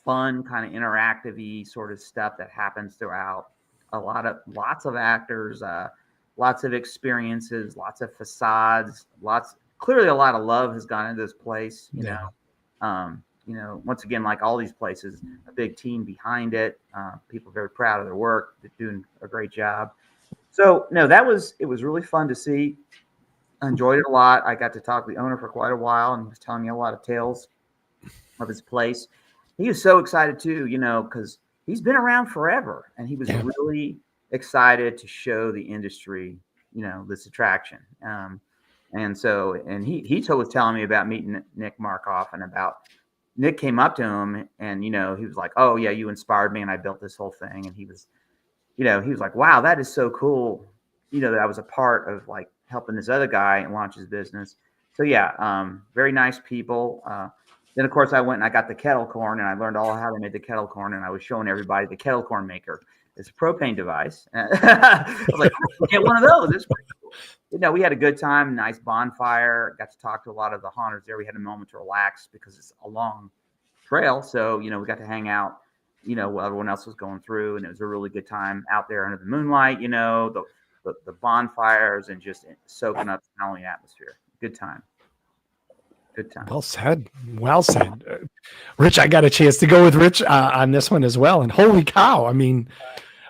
fun kind of interactive-y sort of stuff that happens throughout. Lots of actors, lots of experiences, lots of facades, clearly a lot of love has gone into this place, once again, like all these places, a big team behind it. People are very proud of their work. They're doing a great job. So no, it was really fun to see. I enjoyed it a lot. I got to talk to the owner for quite a while, and he was telling me a lot of tales of his place. He was so excited too, because he's been around forever, and he was really excited to show the industry, this attraction. And he was telling me about meeting Nick Markoff, and about Nick came up to him, and he was like, "Oh yeah, you inspired me, and I built this whole thing." And he was like, "Wow, that is so cool," that I was a part of like helping this other guy launch his business. So yeah, very nice people. Then of course I went and I got the kettle corn, and I learned all how to make the kettle corn, and I was showing everybody the kettle corn maker. It's a propane device. I was like, get one of those. It's pretty cool. We had a good time, nice bonfire. Got to talk to a lot of the haunters there. We had a moment to relax because it's a long trail. So, we got to hang out, while everyone else was going through, and it was a really good time out there under the moonlight, the bonfires, and just soaking up the Halloween atmosphere. Good time. Good time. Well said. Well said. Rich, I got a chance to go with Rich on this one as well. And holy cow. I mean,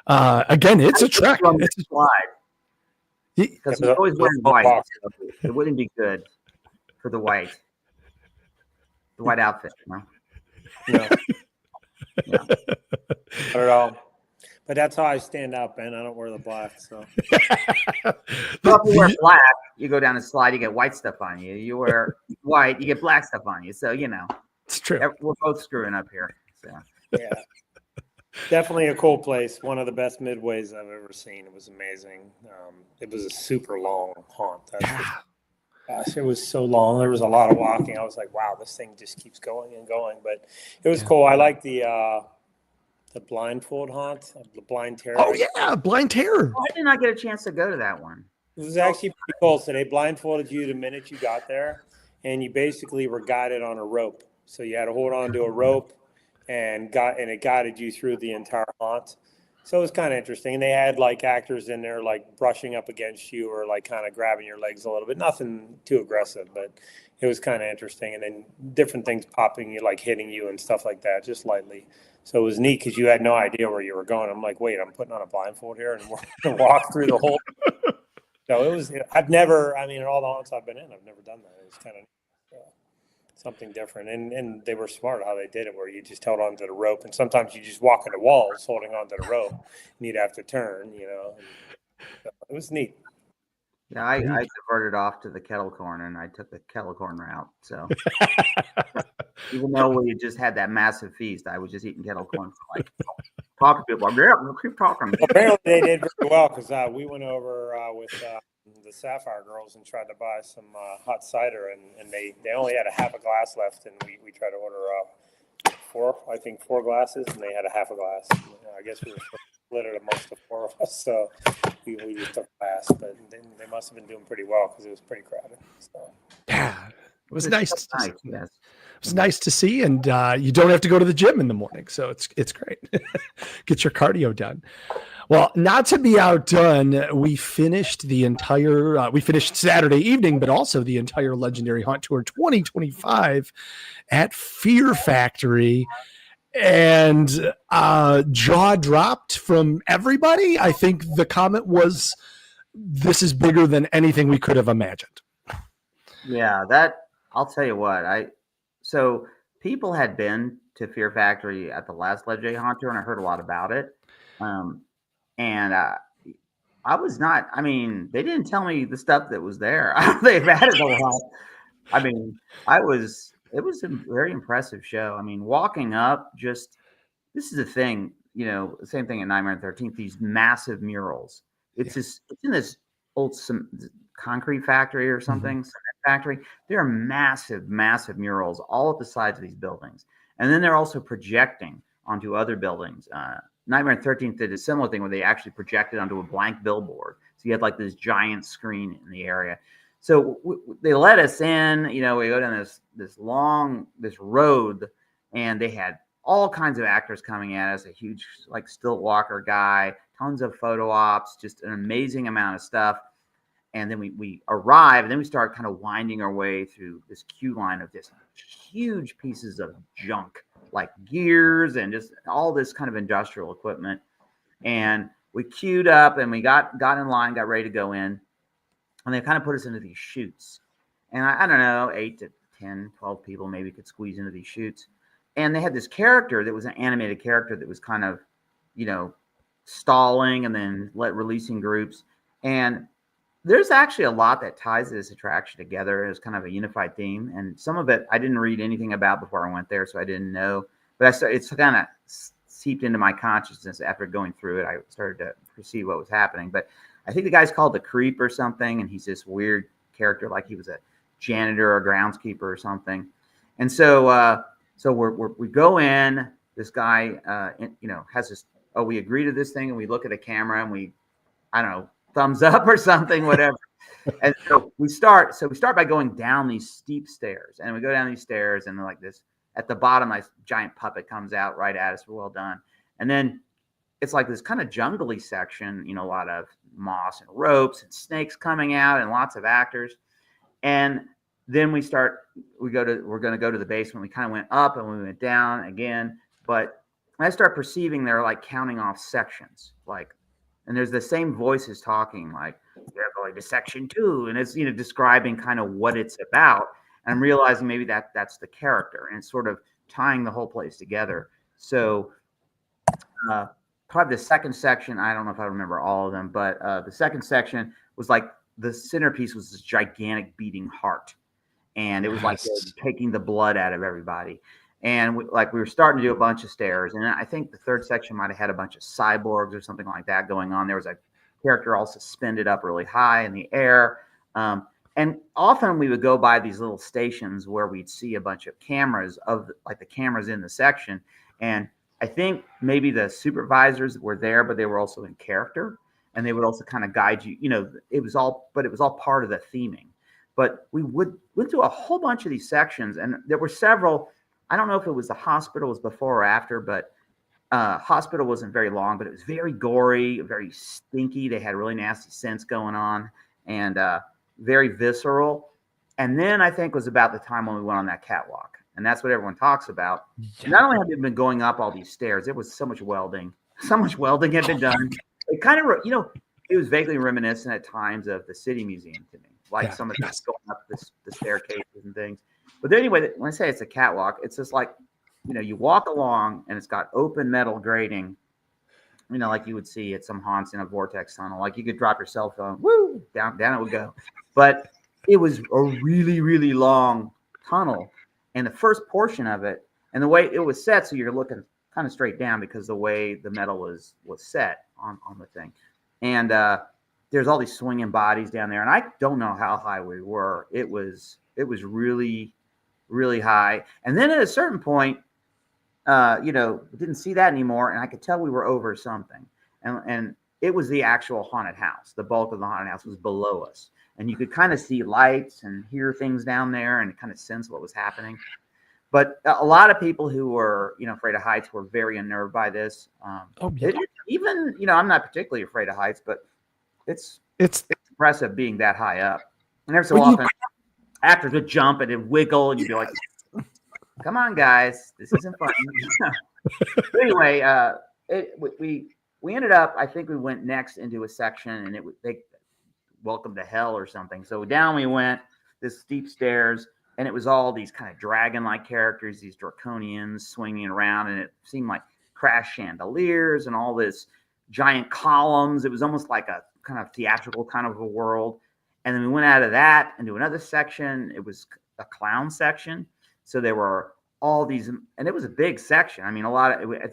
again, it's a trek. It's a slide. Because he's always wearing white. It wouldn't be good for the white outfit. No. Not at all. But that's how I stand out, Ben. I don't wear the black. So if you wear black, you go down the slide, you get white stuff on you. You wear white, you get black stuff on you. So it's true. We're both screwing up here. So yeah. Definitely a cool place. One of the best midways I've ever seen. It was amazing. It was a super long haunt. Gosh, it was so long. There was a lot of walking. I was like, wow, this thing just keeps going and going. But it was cool. I like the blindfold haunt, the blind terror. Oh yeah, blind terror. I did not get a chance to go to that one. It was actually pretty cool. So they blindfolded you the minute you got there, and you basically were guided on a rope. So you had to hold on to a rope, and it guided you through the entire haunt. So it was kind of interesting. And they had like actors in there like brushing up against you or like kind of grabbing your legs a little bit. Nothing too aggressive, but it was kind of interesting. And then different things popping you, like hitting you and stuff like that, just lightly. So it was neat because you had no idea where you were going. I'm like, wait, I'm putting on a blindfold here and we're going to walk through the whole. So it was, in all the haunts I've been in, I've never done that. It was kind of something different. And they were smart how they did it, where you just held onto the rope. And sometimes you just walk into walls holding onto the rope and you'd have to turn, So it was neat. Yeah, I diverted off to the kettle corn, and I took the kettle corn route. So even though we just had that massive feast, I was just eating kettle corn for like talking to people. We'll keep talking. Apparently they did very well because we went over with the Sapphire girls and tried to buy some hot cider, and they only had a half a glass left, and we tried to order four glasses, and they had a half a glass. I guess we were split it amongst the four of us, so we just took a glass, but they must have been doing pretty well because it was pretty crowded. So yeah, it was nice. Yes. It was nice to see, and you don't have to go to the gym in the morning, so it's great. Get your cardio done. Well, not to be outdone, we finished Saturday evening, but also the entire Legendary Haunt Tour 2025 at Fear Factory, and jaw dropped from everybody. I think the comment was, "This is bigger than anything we could have imagined." Yeah, I'll tell you what. So people had been to Fear Factory at the last Legendary Haunt Tour, and I heard a lot about it. And I was not. I mean, they didn't tell me the stuff that was there. They've added a lot. I mean, it was a very impressive show. I mean, walking up, this is the thing, same thing at Nightmare on 13th, these massive murals. It's in this old concrete factory or something, cement factory. There are massive, massive murals all at the sides of these buildings. And then they're also projecting onto other buildings. Nightmare on 13th did a similar thing where they actually projected onto a blank billboard. So you had like this giant screen in the area. So they let us in, we go down this road, and they had all kinds of actors coming at us, a huge like stilt walker guy, tons of photo ops, just an amazing amount of stuff. And then we arrive, and then we start kind of winding our way through this queue line of just huge pieces of junk, like gears and just all this kind of industrial equipment. And we queued up and we got in line, got ready to go in. And they kind of put us into these chutes. And I don't know, 8 to 10, 12 people maybe could squeeze into these chutes. And they had this character that was an animated character that was kind of, stalling and then releasing groups. And there's actually a lot that ties this attraction together as kind of a unified theme. And some of it I didn't read anything about before I went there, so I didn't know. But it's kind of seeped into my consciousness after going through it. I started to perceive what was happening. But I think the guy's called the Creep or something, and he's this weird character, like he was a janitor or groundskeeper or something. And so we go in. This guy, has this. Oh, we agree to this thing, and we look at a camera, and we, I don't know, thumbs up or something, whatever. And so we start by going down these steep stairs, and we go down these stairs, and like this at the bottom, a giant puppet comes out right at us. Well done. And then it's like this kind of jungly section, a lot of moss and ropes and snakes coming out and lots of actors. And then we're going to go to the basement. We kind of went up and we went down again, but I start perceiving they're like counting off sections, and there's the same voices talking, like, they're going to section 2. And it's, describing kind of what it's about. And I'm realizing maybe that's the character, and it's sort of tying the whole place together. So probably the second section, I don't know if I remember all of them, but the second section was like the centerpiece was this gigantic beating heart. And it was like taking the blood out of everybody. And we were starting to do a bunch of stairs. And I think the third section might have had a bunch of cyborgs or something like that going on. There was a character all suspended up really high in the air. And often we would go by these little stations where we'd see a bunch of cameras the cameras in the section. And I think maybe the supervisors were there, but they were also in character, and they would also kind of guide you. It was all part of the theming. But we went through a whole bunch of these sections, and there were several. I don't know if it was the hospital was before or after, but hospital wasn't very long, but it was very gory, very stinky. They had really nasty scents going on, and very visceral. And then I think was about the time when we went on that catwalk, and that's what everyone talks about. Yeah. Not only have they been going up all these stairs, there was so much welding had been done. It kind of, it was vaguely reminiscent at times of the City Museum to me, some of this going up the staircases and things. But anyway, when I say it's a catwalk, it's just like, you walk along and it's got open metal grating, like you would see at some haunts in a vortex tunnel. Like you could drop your cell phone, woo, down it would go. But it was a really, really long tunnel. And the first portion of it, and the way it was set, so you're looking kind of straight down because the way the metal was set on the thing. And there's all these swinging bodies down there. And I don't know how high we were. It was really, really high. And then at a certain point, we didn't see that anymore. And I could tell we were over something. And it was the actual haunted house. The bulk of the haunted house was below us. And you could kind of see lights and hear things down there and kind of sense what was happening. But a lot of people who were, afraid of heights were very unnerved by this. Even, I'm not particularly afraid of heights, but it's impressive being that high up. And every so often, after the jump, and it'd wiggle, and you'd be like, "Come on, guys, this isn't fun." But anyway, we ended up. I think we went next into a section, and they welcome to hell or something. So down we went, this steep stairs. And it was all these kind of dragon-like characters, these draconians swinging around, and it seemed like crash chandeliers and all this giant columns. It was almost like a kind of theatrical kind of a world. And then we went out of that into another section. It was a clown section. So there were all these, and it was a big section. I mean,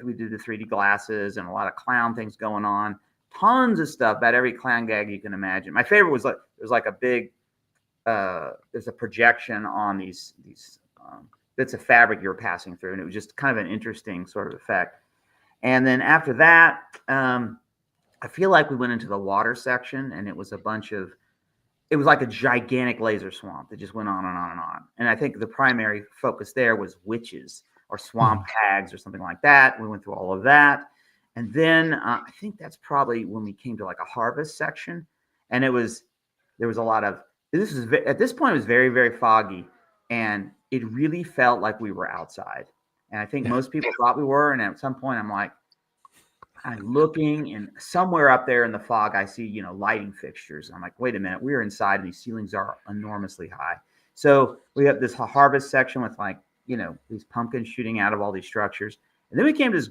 we did the 3D glasses and a lot of clown things going on. Tons of stuff about every clown gag you can imagine. My favorite was there's a big, there's a projection on these bits of fabric you're passing through, and it was just kind of an interesting sort of effect. And then after that, I feel like we went into the water section, and it was like a gigantic laser swamp that just went on and on and on. And I think the primary focus there was witches or swamp hags or something like that. We went through all of that. And then I think that's probably when we came to like a harvest section, and there was a lot of. At this point, it was very, very foggy, and it really felt like we were outside. And I think most people thought we were. And at some point, I'm like, I'm looking, and somewhere up there in the fog, I see, lighting fixtures. I'm like, wait a minute, we're inside, and these ceilings are enormously high. So we have this harvest section with these pumpkins shooting out of all these structures. And then we came to this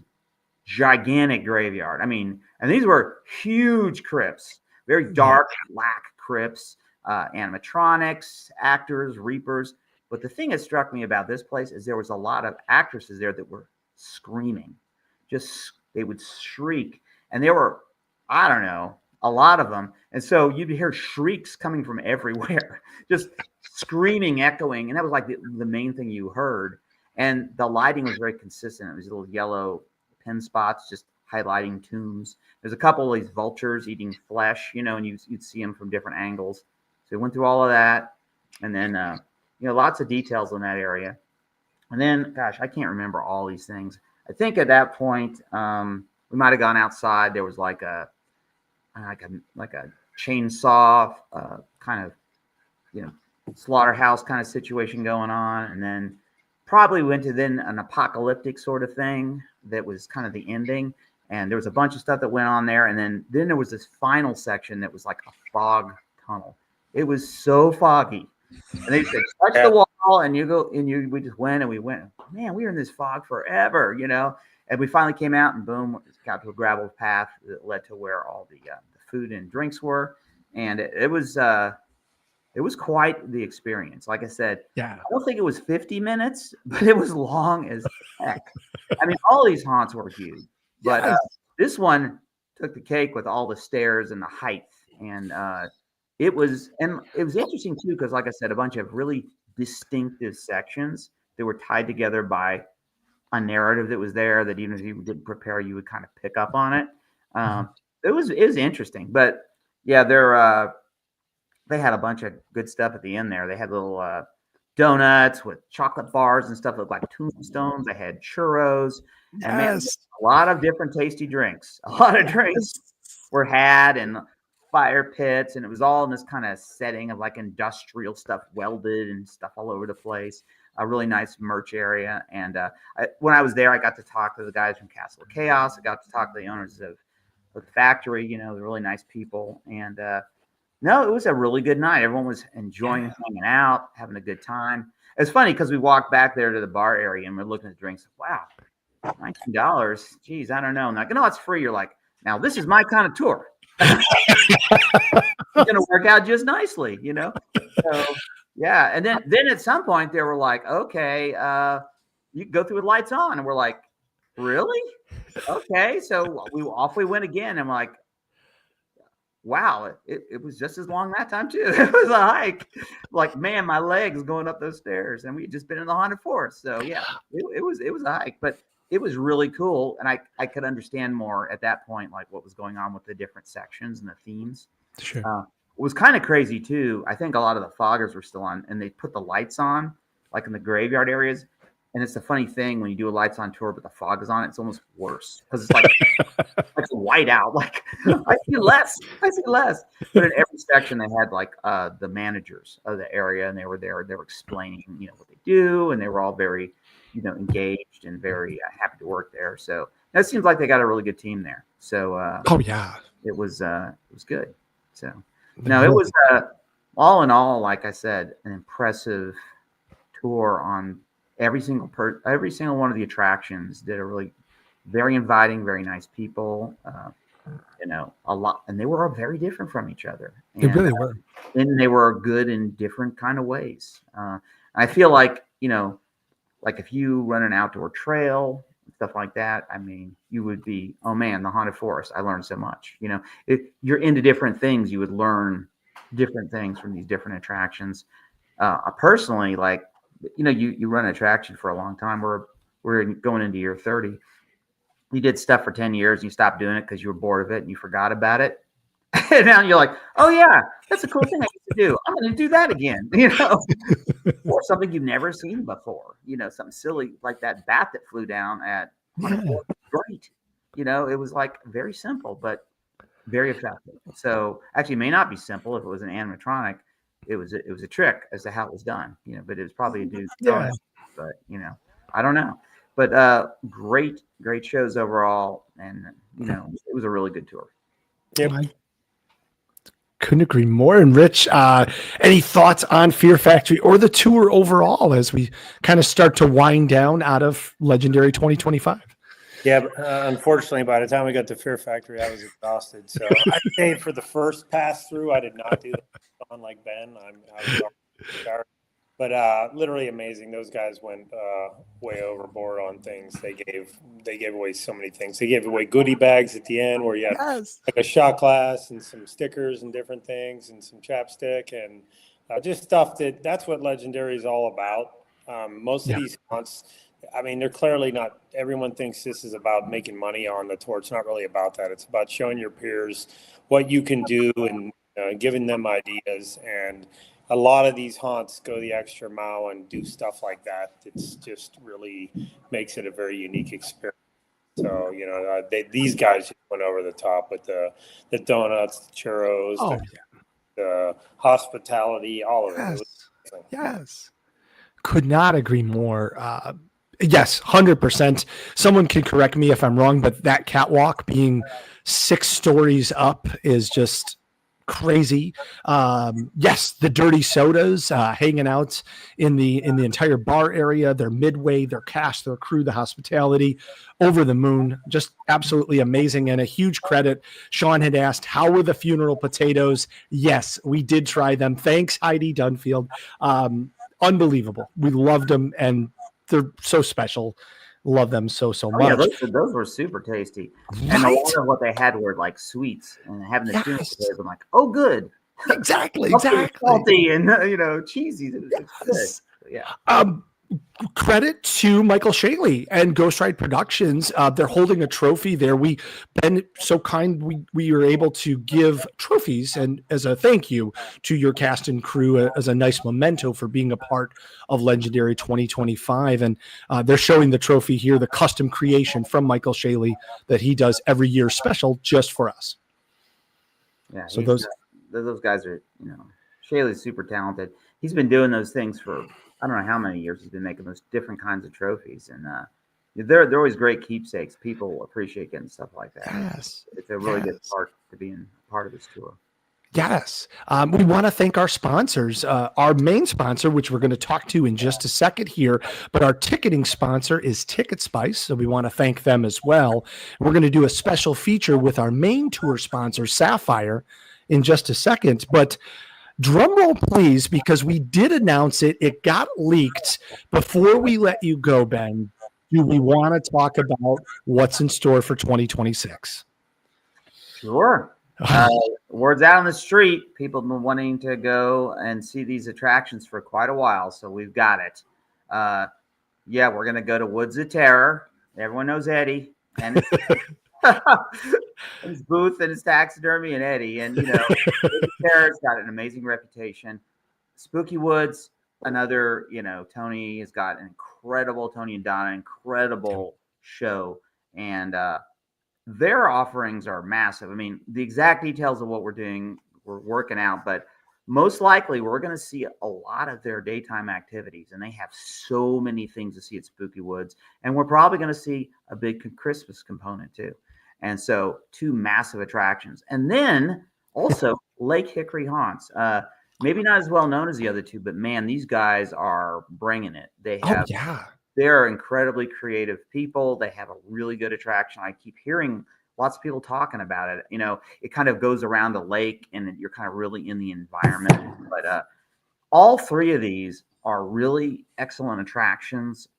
gigantic graveyard. I mean, and these were huge crypts, very dark, black crypts, animatronics, actors, reapers. But the thing that struck me about this place is there was a lot of actresses there that were screaming. They would shriek. And there were, I don't know, a lot of them. And so you'd hear shrieks coming from everywhere, just screaming, echoing. And that was like the main thing you heard. And the lighting was very consistent. It was little yellow pin spots just highlighting tombs. There's a couple of these vultures eating flesh, and you'd see them from different angles. So we went through all of that. And then, lots of details in that area. And then, gosh, I can't remember all these things. I think at that point, we might have gone outside. There was like a chainsaw kind of, slaughterhouse kind of situation going on. And then probably went to then an apocalyptic sort of thing that was kind of the ending. And there was a bunch of stuff that went on there. And then there was this final section that was like a fog tunnel. It was so foggy. And they said, touch the wall, and you go, and we just went, and we went, man, we were in this fog forever, And we finally came out, and boom, got to a gravel path that led to where all the food and drinks were. And it was quite the experience. Like I said, I don't think it was 50 minutes, but it was long as heck. I mean, all these haunts were huge, but this one took the cake with all the stairs and the height. And it was interesting too, because like I said, a bunch of really distinctive sections that were tied together by a narrative that was there that even if you didn't prepare, you would kind of pick up on it. It was interesting, but yeah, they had a bunch of good stuff at the end there. They had little donuts with chocolate bars and stuff that looked like tombstones. They had churros. And man, a lot of different tasty drinks. A lot of drinks were had, and fire pits, and it was all in this kind of setting of like industrial stuff, welded and stuff all over the place. A really nice merch area. And when I was there, I got to talk to the guys from Castle of Chaos. I got to talk to the owners of the factory. They're really nice people. And no, it was a really good night. Everyone was enjoying hanging out, having a good time. It's funny because we walked back there to the bar area and we're looking at the drinks. Wow, $19. Geez, I don't know. I'm like, no, it's free. You're like, now this is my kind of tour. It's going to work out just nicely, So, yeah. And then at some point they were like, okay, you can go through with lights on. And we're like, really? Okay. So off we went again. And we're like, wow, it was just as long that time too. It was a hike. Like, man, my legs going up those stairs, and we had just been in the haunted forest. So yeah, it was a hike, but it was really cool. And I could understand more at that point, like what was going on with the different sections and the themes. Sure. It was kind of crazy too. I think a lot of the foggers were still on, and they put the lights on, like in the graveyard areas. And it's a funny thing when you do a lights on tour, but the fog is on, it's almost worse because it's like it's white out. Like I see less. But in every section, they had like the managers of the area, and they were there. They were explaining, what they do, and they were all very, engaged and very happy to work there. So it seems like they got a really good team there. So it was good. So no, it was all in all, like I said, an impressive tour on. Every single one of the attractions did a really very inviting, very nice people, a lot, and they were all very different from each other. They really were. And they were good in different kind of ways. I feel like, like if you run an outdoor trail, stuff like that, I mean, you would be, oh man, the haunted forest, I learned so much. If you're into different things, you would learn different things from these different attractions. Personally, like, you run an attraction for a long time. We're going into year 30. You did stuff for 10 years and you stopped doing it because you were bored of it and you forgot about it. And now you're like, oh yeah, that's a cool thing I used to do. I'm going to do that again, or something you've never seen before, something silly like that bat that flew down at great. It was like very simple, but very effective. So actually it may not be simple if it was an animatronic, it was a trick as to how it was done, but it was probably a dude throwing Yeah. it. But I don't know. But great shows overall, and it was a really good tour. Yep. I couldn't agree more. And Rich, any thoughts on Fear Factory or the tour overall as we kind of start to wind down out of Legendary 2025? Yeah, but, unfortunately, by the time we got to Fear Factory, I was exhausted. So I'd say for the first pass through, I did not do that on like Ben. I was already tired. But literally amazing. Those guys went way overboard on things. They gave away so many things. They gave away goodie bags at the end where you had like a shot glass and some stickers and different things and some chapstick and just stuff that's what Legendary is all about. Most of these haunts, I mean, they're clearly not. Everyone thinks this is about making money on the tour. It's not really about that. It's about showing your peers what you can do and giving them ideas. And a lot of these haunts go the extra mile and do stuff like that. It's just really makes it a very unique experience. So these guys just went over the top with the donuts, the churros, the hospitality, all of it. Yes. Could not agree more. Yes, 100%. Someone can correct me if I'm wrong, but that catwalk being 6 stories up is just crazy. Yes, the dirty sodas hanging out in the entire bar area, their midway, their cast, their crew, the hospitality, over the moon, just absolutely amazing. And a huge credit. Sean had asked, how were the funeral potatoes? Yes, we did try them. Thanks, Heidi Dunfield. Unbelievable. We loved them, and they're so special. Love them so much. Yeah, those were super tasty. Right? And a lot of what they had were like sweets, and having the funeral potatoes, I'm like, oh, good. Exactly. Salty and cheesy. It's good. Yeah. Credit to Michael Shaley and Ghost Ride Productions. They're holding a trophy there. We've been so kind. We were able to give trophies and as a thank you to your cast and crew as a nice memento for being a part of Legendary 2025. And they're showing the trophy here, the custom creation from Michael Shaley that he does every year, special just for us. Yeah. So those guys are, Shaley's super talented. He's been doing those things for I don't know how many years he's been making those different kinds of trophies, and they're always great keepsakes. People appreciate getting stuff like that. Yes, it's a really good part to being part of this tour. Yes. We want to thank our sponsors, our main sponsor, which we're going to talk to in just a second here, but our ticketing sponsor is Ticket Spice. So we want to thank them as well. We're going to do a special feature with our main tour sponsor, Sapphire, in just a second, but drum roll, please, because we did announce it. It got leaked. Before we let you go, Ben, do we want to talk about what's in store for 2026? Sure. Word's out on the street. People have been wanting to go and see these attractions for quite a while, so we've got it. We're going to go to Woods of Terror. Everyone knows Eddie and his booth and his taxidermy and Eddie. And, Woods of Terror's got an amazing reputation. Spooky Woods, another, Tony has got an incredible, Tony and Donna, incredible show. And their offerings are massive. I mean, the exact details of what we're doing, we're working out, but most likely we're going to see a lot of their daytime activities, and they have so many things to see at Spooky Woods. And we're probably going to see a big Christmas component too. And so 2 massive attractions. And then also Lake Hickory Haunts. Maybe not as well known as the other 2, but man, these guys are bringing it. They have, they're incredibly creative people. They have a really good attraction. I keep hearing lots of people talking about it. It kind of goes around the lake and you're kind of really in the environment. But all 3 of these are really excellent attractions.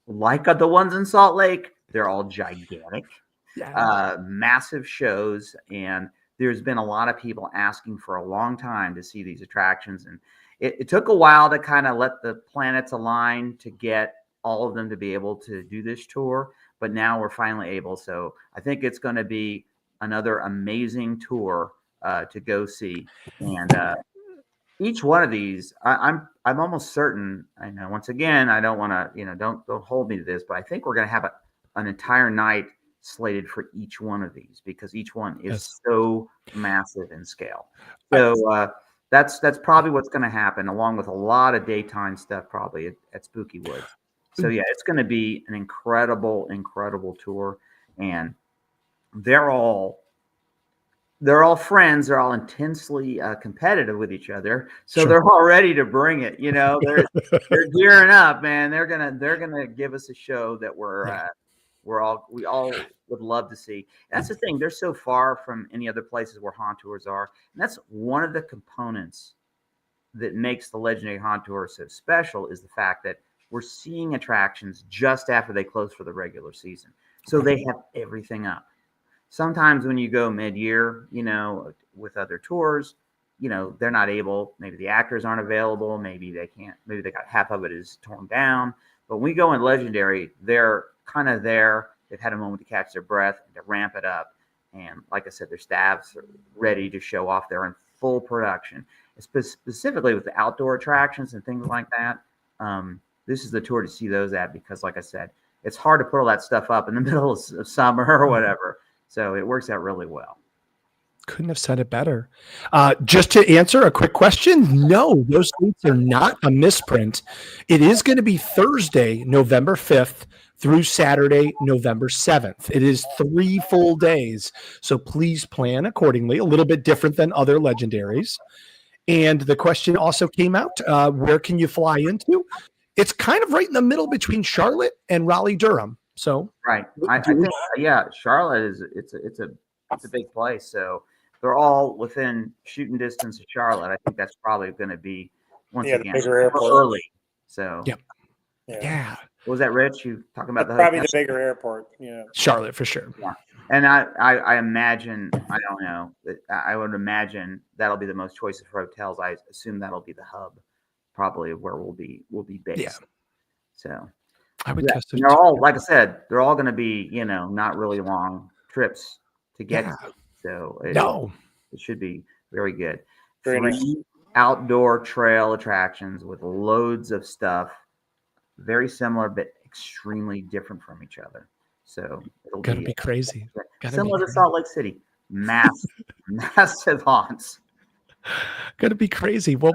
Like the ones in Salt Lake, they're all gigantic, massive shows. And there's been a lot of people asking for a long time to see these attractions. And it took a while to kind of let the planets align to get all of them to be able to do this tour. But now we're finally able. So I think it's going to be another amazing tour to go see. And each one of these, I'm almost certain. I know, once again, I don't want to, don't hold me to this, but I think we're going to have an entire night slated for each one of these because each one is so massive in scale. So that's probably what's going to happen, along with a lot of daytime stuff probably at Spooky Woods. So yeah, it's going to be an incredible tour, and they're all friends. They're all intensely competitive with each other, so Sure. they're all ready to bring it. They're gearing up, man. They're gonna give us a show that we all would love to see. And that's the thing; they're so far from any other places where haunt tours are, and that's one of the components that makes the Legendary Haunt Tour so special. Is the fact that we're seeing attractions just after they close for the regular season, so they have everything up. Sometimes when you go mid-year, with other tours, they're not able, maybe the actors aren't available, maybe they can't, maybe they got half of it is torn down. But when we go in Legendary, they're kind of there. They've had a moment to catch their breath and to ramp it up. And like I said, their staffs are ready to show off. They're in full production, specifically with the outdoor attractions and things like that. This is the tour to see those at, because like I said, it's hard to put all that stuff up in the middle of summer or whatever. So it works out really well. Couldn't have said it better. Just to answer a quick question, no, those dates are not a misprint. It is going to be Thursday, November 5th through Saturday, November 7th. It is 3 full days. So please plan accordingly, a little bit different than other legendaries. And the question also came out, where can you fly into? It's kind of right in the middle between Charlotte and Raleigh-Durham. So right, I think Charlotte it's a big place. So they're all within shooting distance of Charlotte. I think that's probably going to be again bigger airport. Early. So yeah. What was that, Rich? You talking about probably the bigger airport? Yeah, Charlotte for sure. Yeah, and I imagine, I don't know, I would imagine that'll be the most choices for hotels. I assume that'll be the hub, probably where we'll be based. Yeah. So I would guess they're all, like I said, they're all going to be not really long trips to get to. So it should be very good. Very nice. 3 outdoor trail attractions with loads of stuff, very similar but extremely different from each other. So it'll be crazy. Similar to Salt Lake City, massive haunts. Gonna be crazy. Well,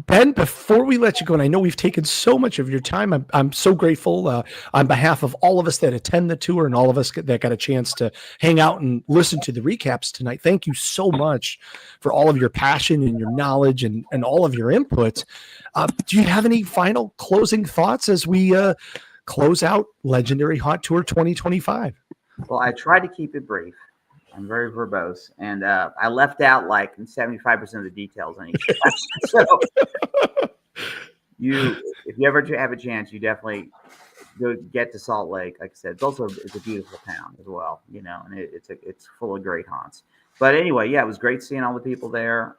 Ben, before we let you go, and I know we've taken so much of your time, I'm so grateful on behalf of all of us that attend the tour and all of us that got a chance to hang out and listen to the recaps tonight. Thank you so much for all of your passion and your knowledge and all of your input. Do you have any final closing thoughts as we close out Legendary Haunt Tour 2025? Well, I tried to keep it brief. I'm very verbose, and I left out like 75% of the details on each attraction. So if you ever have a chance, you definitely go get to Salt Lake. Like I said, it's a beautiful town as well, and it's full of great haunts. But anyway, yeah, it was great seeing all the people there.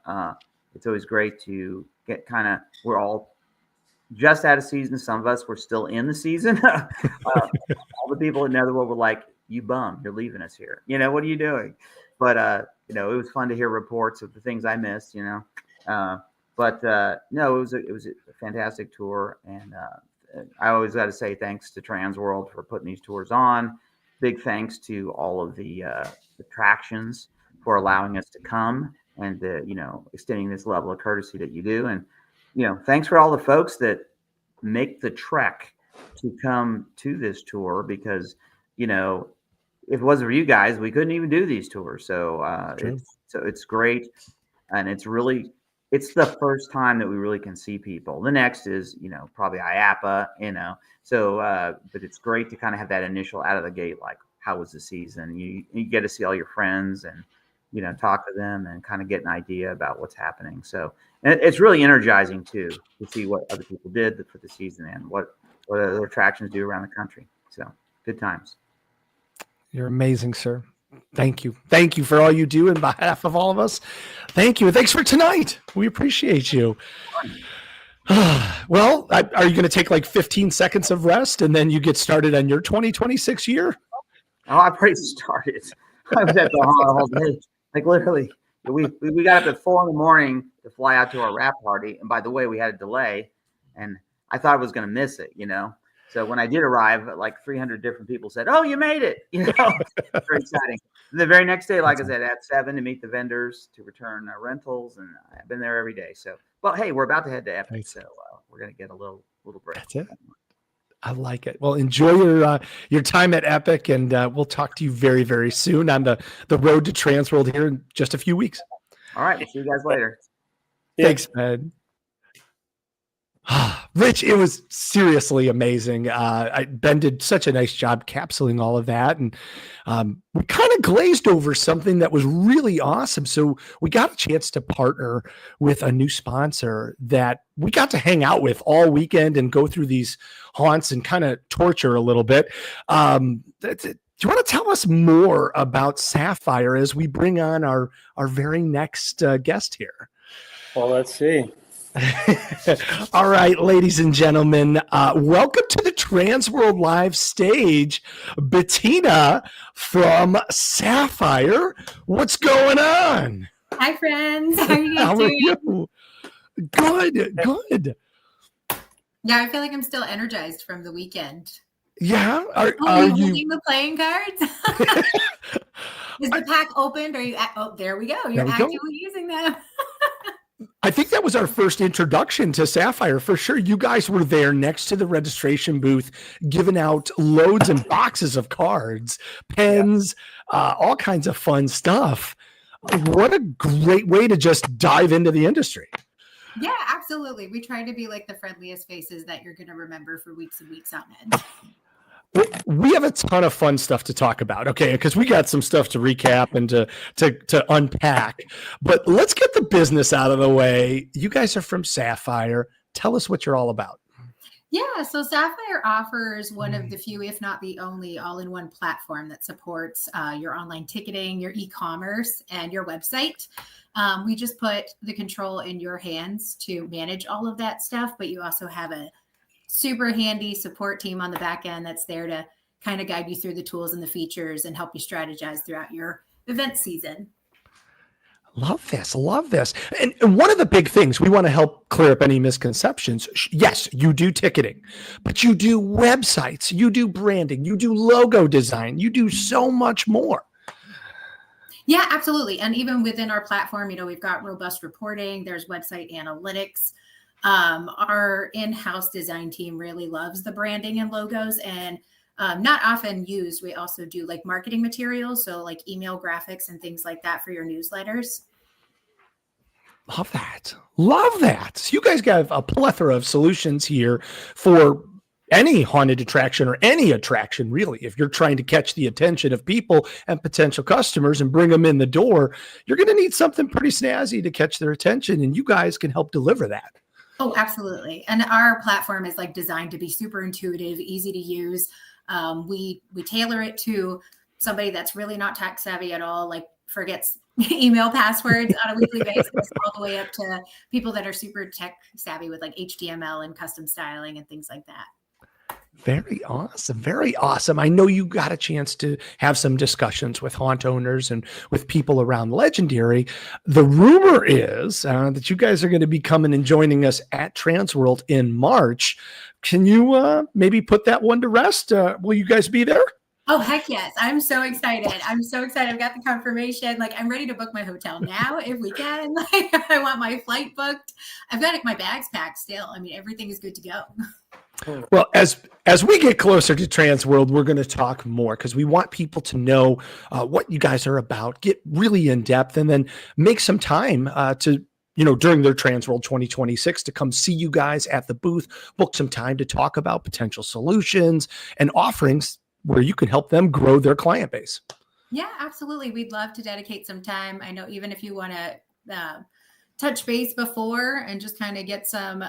It's always great to get we're all just out of season. Some of us were still in the season. All the people in Netherworld were like, "You bum, you're leaving us here. What are you doing?" But it was fun to hear reports of the things I missed. No, it was a fantastic tour, and I always got to say thanks to TransWorld for putting these tours on. Big thanks to all of the attractions for allowing us to come and extending this level of courtesy that you do, and thanks for all the folks that make the trek to come to this tour, because if it wasn't for you guys, we couldn't even do these tours. So it's great, and it's the first time that we really can see people. The next is probably IAPA, So, but it's great to kind of have that initial out of the gate, like, how was the season? You get to see all your friends and talk to them and kind of get an idea about what's happening. So, and it's really energizing too to see what other people did for the season and what other attractions do around the country. So, good times. You're amazing, sir. Thank you. Thank you for all you do in behalf of all of us. Thank you. Thanks for tonight. We appreciate you. Well, are you going to take like 15 seconds of rest and then you get started on your 2026 year? Oh, I've already started. I was at the whole day. Like literally, we got up at 4 a.m. to fly out to our wrap party. And by the way, we had a delay and I thought I was going to miss it, So when I did arrive, like 300 different people said, "Oh, you made it!" Very exciting. The very next day, like That's I said, at 7 to meet the vendors to return rentals, and I've been there every day. So, well, hey, we're about to head to Epic, Nice. so we're gonna get a little break. That's it. I like it. Well, enjoy your time at Epic, and we'll talk to you very, very soon on the road to TransWorld here in just a few weeks. All right, we'll see you guys later. Yeah. Thanks, man. Rich, it was seriously amazing. Ben did such a nice job capsuling all of that. And we kind of glazed over something that was really awesome. So we got a chance to partner with a new sponsor that we got to hang out with all weekend and go through these haunts and kind of torture a little bit. Do you want to tell us more about Sapphire as we bring on our very next guest here? Well, let's see. All right, ladies and gentlemen, welcome to the TransWorld Live stage, Bettina from Sapphire. What's going on? Hi, friends. How are you guys How are doing? you? Good. Yeah, I feel like I'm still energized from the weekend. Yeah. Are you you? holding the playing cards? Is the pack opened? Are you? Oh, there we go. You're There we go. actively using them. I think that was our first introduction to Sapphire for sure. You guys were there next to the registration booth, giving out loads and boxes of cards, pens, all kinds of fun stuff. What a great way to just dive into the industry. Yeah, absolutely. We try to be like the friendliest faces that you're going to remember for weeks and weeks on end. We have a ton of fun stuff to talk about, okay? Because we got some stuff to recap and to unpack. But let's get the business out of the way. You guys are from Sapphire. Tell us what you're all about. Yeah, so Sapphire offers one of the few, if not the only, all-in-one platform that supports your online ticketing, your e-commerce, and your website. We just put the control in your hands to manage all of that stuff, but you also have a super handy support team on the back end that's there to kind of guide you through the tools and the features and help you strategize throughout your event season. Love this. And one of the big things we want to help clear up any misconceptions. Yes, you do ticketing, but you do websites, you do branding, you do logo design, you do so much more. Yeah, absolutely. And even within our platform, we've got robust reporting, there's website analytics. Our in-house design team really loves the branding and logos, and not often used. We also do like marketing materials, so like email graphics and things like that for your newsletters. Love that. So you guys got a plethora of solutions here for any haunted attraction or any attraction, really. If you're trying to catch the attention of people and potential customers and bring them in the door, you're going to need something pretty snazzy to catch their attention, and you guys can help deliver that. Oh, absolutely. And our platform is like designed to be super intuitive, easy to use. We tailor it to somebody that's really not tech savvy at all, like forgets email passwords on a weekly basis, all the way up to people that are super tech savvy with like HTML and custom styling and things like that. Very awesome. I know you got a chance to have some discussions with haunt owners and with people around Legendary. The rumor is that you guys are going to be coming and joining us at TransWorld in March. Can you maybe put that one to rest? Will you guys be there? Oh, heck yes. I'm so excited. I've got the confirmation. Like, I'm ready to book my hotel now if we can. Like, I want my flight booked. I've got my bags packed still. I mean, everything is good to go. Well, as we get closer to TransWorld, we're going to talk more because we want people to know what you guys are about, get really in depth, and then make some time to, during their TransWorld 2026 to come see you guys at the booth, book some time to talk about potential solutions and offerings where you can help them grow their client base. Yeah, absolutely. We'd love to dedicate some time. I know even if you want to touch base before and just kind of get some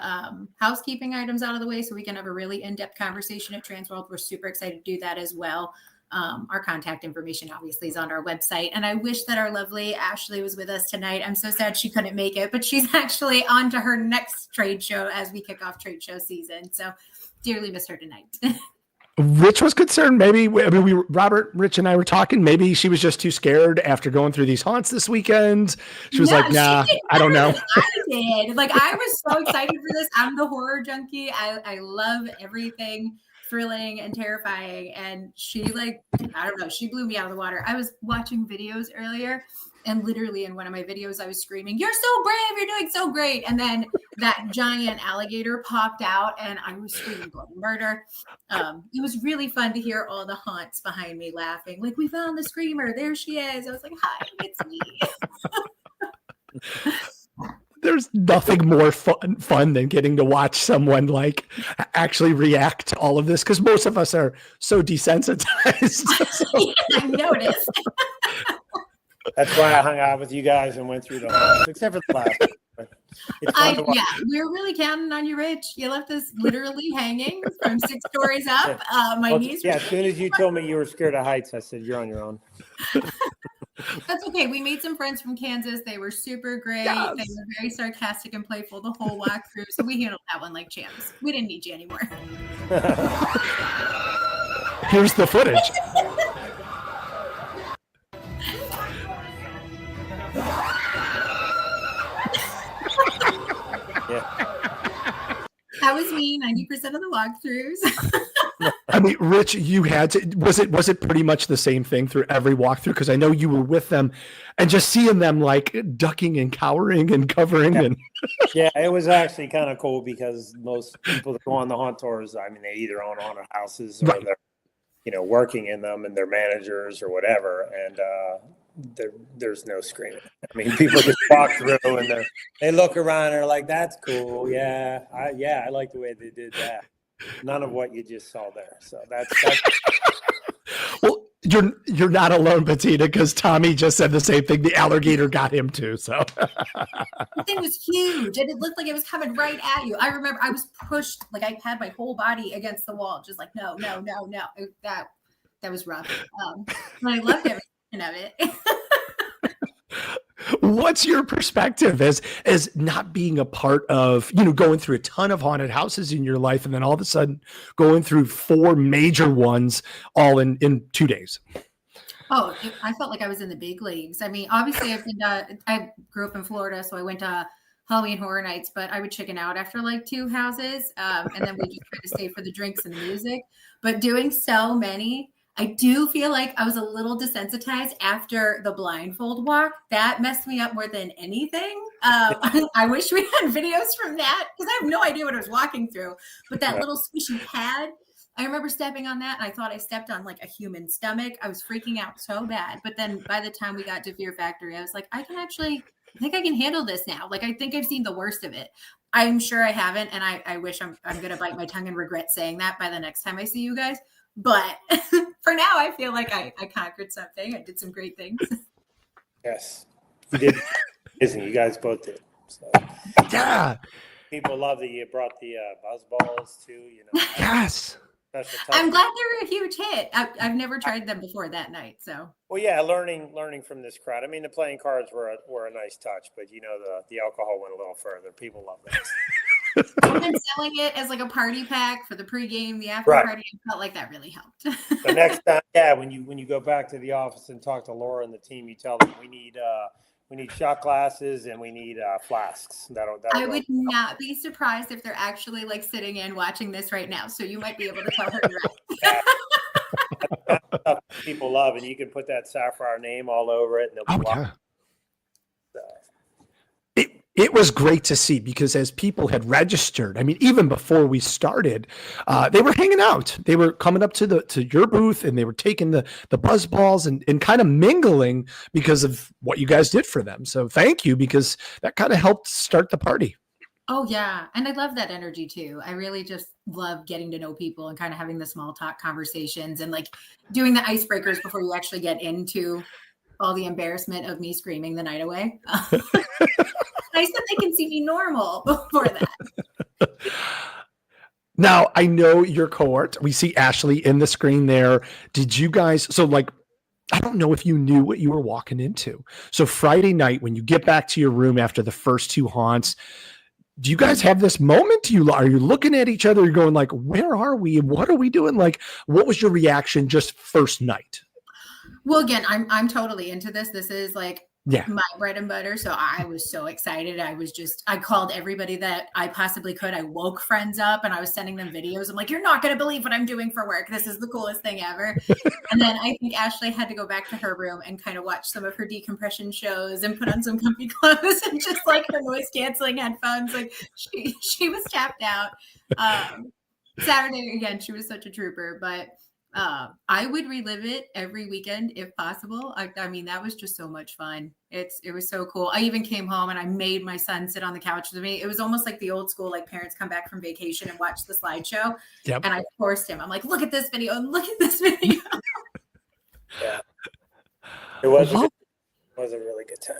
housekeeping items out of the way so we can have a really in-depth conversation at TransWorld. We're super excited to do that as well. Our contact information obviously is on our website. And I wish that our lovely Ashley was with us tonight. I'm so sad she couldn't make it, but she's actually on to her next trade show as we kick off trade show season. So dearly miss her tonight. Rich was concerned. Robert, Rich, and I were talking. Maybe she was just too scared after going through these haunts this weekend. She was like, "Nah, I don't know." I did. Like, I was so excited for this. I'm the horror junkie. I love everything thrilling and terrifying. And she like, I don't know, she blew me out of the water. I was watching videos earlier, and literally in one of my videos, I was screaming, "You're so brave, you're doing so great." And then that giant alligator popped out and I was screaming bloody murder. It was really fun to hear all the haunts behind me laughing. Like, "We found the screamer. There she is." I was like, "Hi, it's me." There's nothing more fun than getting to watch someone like actually react to all of this, because most of us are so desensitized. Yeah, I noticed. That's why I hung out with you guys and went through the whole, except for the last one. It's fun to watch. Yeah, we're really counting on you, Rich. You left us literally hanging from 6 stories up. My knees. Yeah, as soon as you told me you were scared of heights, I said, "You're on your own." That's okay. We made some friends from Kansas. They were super great. Yes. They were very sarcastic and playful the whole walkthrough. So we handled that one like champs. We didn't need you anymore. Here's the footage. That was me 90% of the walkthroughs. I mean, Rich, you had to, was it pretty much the same thing through every walkthrough? Because I know you were with them and just seeing them like ducking and cowering and covering. And Yeah, it was actually kind of cool because most people that go on the haunt tours, I mean, they either own haunted houses or Right. they're, working in them and they're managers or whatever. And there's no screaming. I mean, people just walk through and they look around and they're like, "That's cool. Yeah, I like the way they did that." None of what you just saw there. So that's well, you're not alone, Bettina, because Tommy just said the same thing. The alligator got him too. So The thing was huge and it looked like it was coming right at you. I remember I was pushed, like I had my whole body against the wall, just like, no. That was rough. But I loved every second of it. what's your perspective as not being a part of, going through a ton of haunted houses in your life and then all of a sudden going through 4 major ones all in 2 days? Oh, I felt like I was in the big leagues. I mean, obviously I grew up in Florida, so I went to Halloween Horror Nights, but I would chicken out after like 2 houses. And then we just try to stay for the drinks and the music. But doing so many, I do feel like I was a little desensitized after the blindfold walk. That messed me up more than anything. I wish we had videos from that because I have no idea what I was walking through. But that little squishy pad, I remember stepping on that and I thought I stepped on like a human stomach. I was freaking out so bad. But then by the time we got to Fear Factory, I was like, I think I can handle this now. Like, I think I've seen the worst of it. I'm sure I haven't. And I wish I'm going to bite my tongue and regret saying that by the next time I see you guys. But for now, I feel like I conquered something. I did some great things. Yes, you did. Amazing. You guys both did. So. Yeah. People love that you brought the buzz balls too. Yes. I'm glad they were a huge hit. I've never tried them before that night. So. Well, yeah, learning from this crowd. I mean, the playing cards were a nice touch, but the alcohol went a little further. People love that. I've been selling it as like a party pack for the pregame, the after party. I felt like that really helped. So next time, yeah, when you go back to the office and talk to Laura and the team, you tell them we need shot glasses and we need flasks. That'll I would not be surprised if they're actually like sitting in watching this right now. So you might be able to tell her right. That's stuff people love, and you can put that sapphire name all over it, and they'll be yeah. It was great to see because as people had registered, I mean, even before we started, they were hanging out. They were coming up to your booth and they were taking the buzz balls and kind of mingling because of what you guys did for them. So thank you, because that kind of helped start the party. Oh, yeah. And I love that energy too. I really just love getting to know people and kind of having the small talk conversations and like doing the icebreakers before you actually get into all the embarrassment of me screaming the night away. Nice that they can see me normal before that. Now, I know your cohort. We see Ashley in the screen there. Did you guys, I don't know if you knew what you were walking into. So Friday night, when you get back to your room after the first 2 haunts, do you guys have this moment? Are you looking at each other? You're going like, where are we? And what are we doing? Like, what was your reaction just first night? Well, again, I'm totally into this. This is like Yeah. my bread and butter. So I was so excited. I called everybody that I possibly could. I woke friends up and I was sending them videos. I'm like, you're not going to believe what I'm doing for work. This is the coolest thing ever. And then I think Ashley had to go back to her room and kind of watch some of her decompression shows and put on some comfy clothes and just like her noise canceling headphones. Like she was tapped out. Saturday again, she was such a trooper, but I would relive it every weekend if possible. I mean, that was just so much fun. It was so cool. I even came home and I made my son sit on the couch with me. It was almost like the old school, like parents come back from vacation and watch the slideshow. Yep. And I forced him. I'm like, look at this video and look at this video. Yeah. It was a really good time.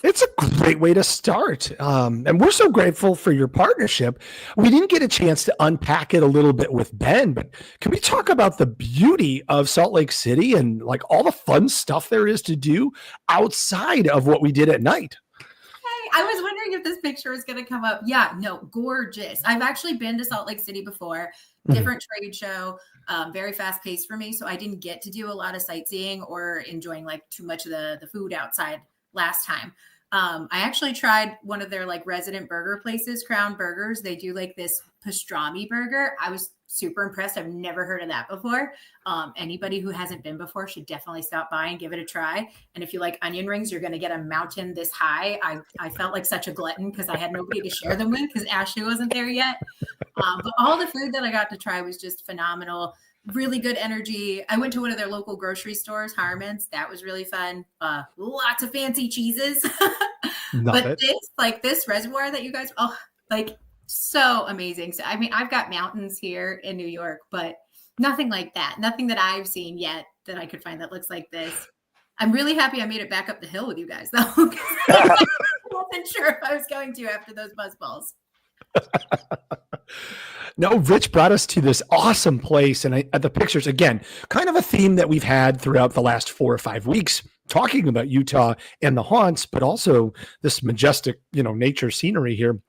It's a great way to start. And we're so grateful for your partnership. We didn't get a chance to unpack it a little bit with Ben, but can we talk about the beauty of Salt Lake City and like all the fun stuff there is to do outside of what we did at night? Hey, I was wondering if this picture was going to come up. Yeah, no, gorgeous. I've actually been to Salt Lake City before, different trade show, very fast paced for me. So I didn't get to do a lot of sightseeing or enjoying like too much of the food outside last time. I actually tried one of their like resident burger places, Crown Burgers. They do like this pastrami burger. I was super impressed. I've never heard of that before. Anybody who hasn't been before should definitely stop by and give it a try. And if you like onion rings, you're going to get a mountain this high. I felt like such a glutton because I had nobody to share them with because Ashley wasn't there yet. But all the food that I got to try was just phenomenal. Really good energy. I went to one of their local grocery stores, Harmon's. That was really fun. Lots of fancy cheeses. But this reservoir that you guys, so amazing. So, I mean, I've got mountains here in New York, but nothing like that. Nothing that I've seen yet that I could find that looks like this. I'm really happy I made it back up the hill with you guys, though. I wasn't sure if I was going to after those buzz balls. No, Rich brought us to this awesome place. And the pictures, again, kind of a theme that we've had throughout the last 4 or 5 weeks, talking about Utah and the haunts, but also this majestic, nature scenery here.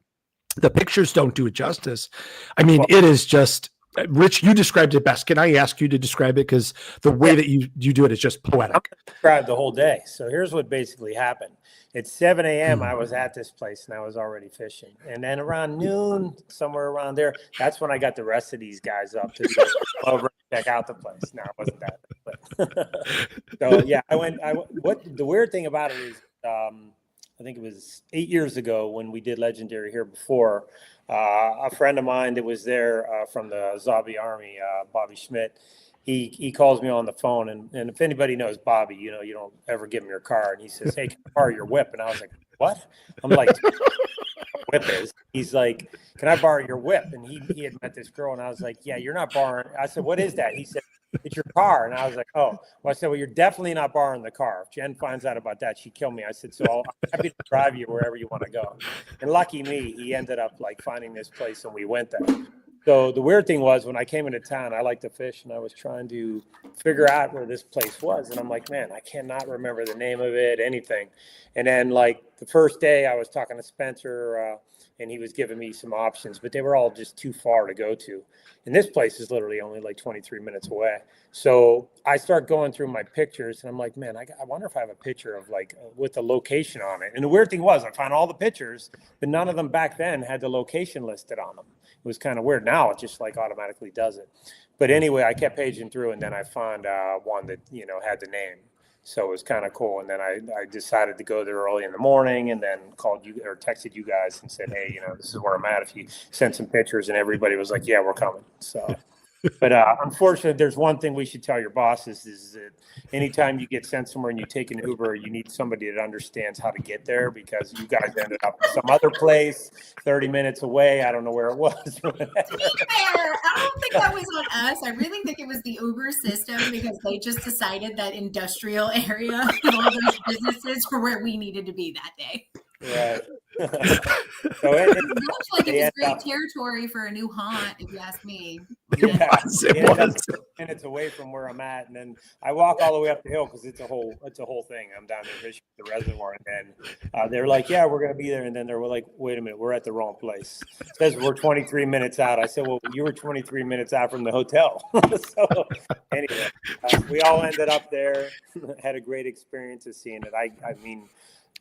The pictures don't do it justice. I mean, it is just, Rich, you described it best. Can I ask you to describe it? Because the way that you do it is just poetic. Described the whole day. So here's what basically happened. At 7 a.m., I was at this place and I was already fishing. And then around noon, somewhere around there, that's when I got the rest of these guys up to go over and check out the place. No, it wasn't that. But so, yeah, what the weird thing about it is, I think it was 8 years ago when we did Legendary here before, a friend of mine that was there from the Zombie Army, Bobby Schmidt, he calls me on the phone, and if anybody knows Bobby, you don't ever give him your car, and he says, "Hey, can I borrow your whip?" And I was like, "What?" I'm like, "Whip is?" He's like, "Can I borrow your whip?" And he had met this girl, and I was like, "Yeah, you're not borrowing." I said, "What is that?" He said, "It's your car." And I was like, "Oh." Well, I said, "Well, you're definitely not borrowing the car. If Jen finds out about that, she'd kill me." I said, "So I'm happy to drive you wherever you want to go." And lucky me, he ended up like finding this place, and we went there. So the weird thing was when I came into town, I like to fish, and I was trying to figure out where this place was. And I'm like, man, I cannot remember the name of it, anything. And then like the first day I was talking to Spencer, and he was giving me some options, but they were all just too far to go to. And this place is literally only like 23 minutes away. So I start going through my pictures, and I'm like, man, I wonder if I have a picture of like with the location on it. And the weird thing was I found all the pictures, but none of them back then had the location listed on them. It was kind of weird. Now it just like automatically does it. But anyway, I kept paging through, and then I found one that, had the name. So it was kind of cool. And then I decided to go there early in the morning, and then called you or texted you guys and said, "Hey, this is where I'm at. If you send some pictures," and everybody was like, "Yeah, we're coming." So, but unfortunately, there's one thing we should tell your bosses is that anytime you get sent somewhere and you take an Uber, you need somebody that understands how to get there, because you guys ended up in some other place 30 minutes away. I don't know where it was. To be fair, I don't think that was on us. I really think it was the Uber system, because they just decided that industrial area and all those businesses were where we needed to be that day. Right. So Looks like they it was end great up- territory for a new haunt, if you ask me. yeah, It they end up was. minutes away from where I'm at, and then I walk all the way up the hill because it's a whole thing. I'm down there fishing the reservoir, and then they're like, "Yeah, we're gonna be there," and then they're like, "Wait a minute, we're at the wrong place." It says we're 23 minutes out. I said, "Well, you were 23 minutes out from the hotel." So anyway, we all ended up there. Had a great experience of seeing it. I mean,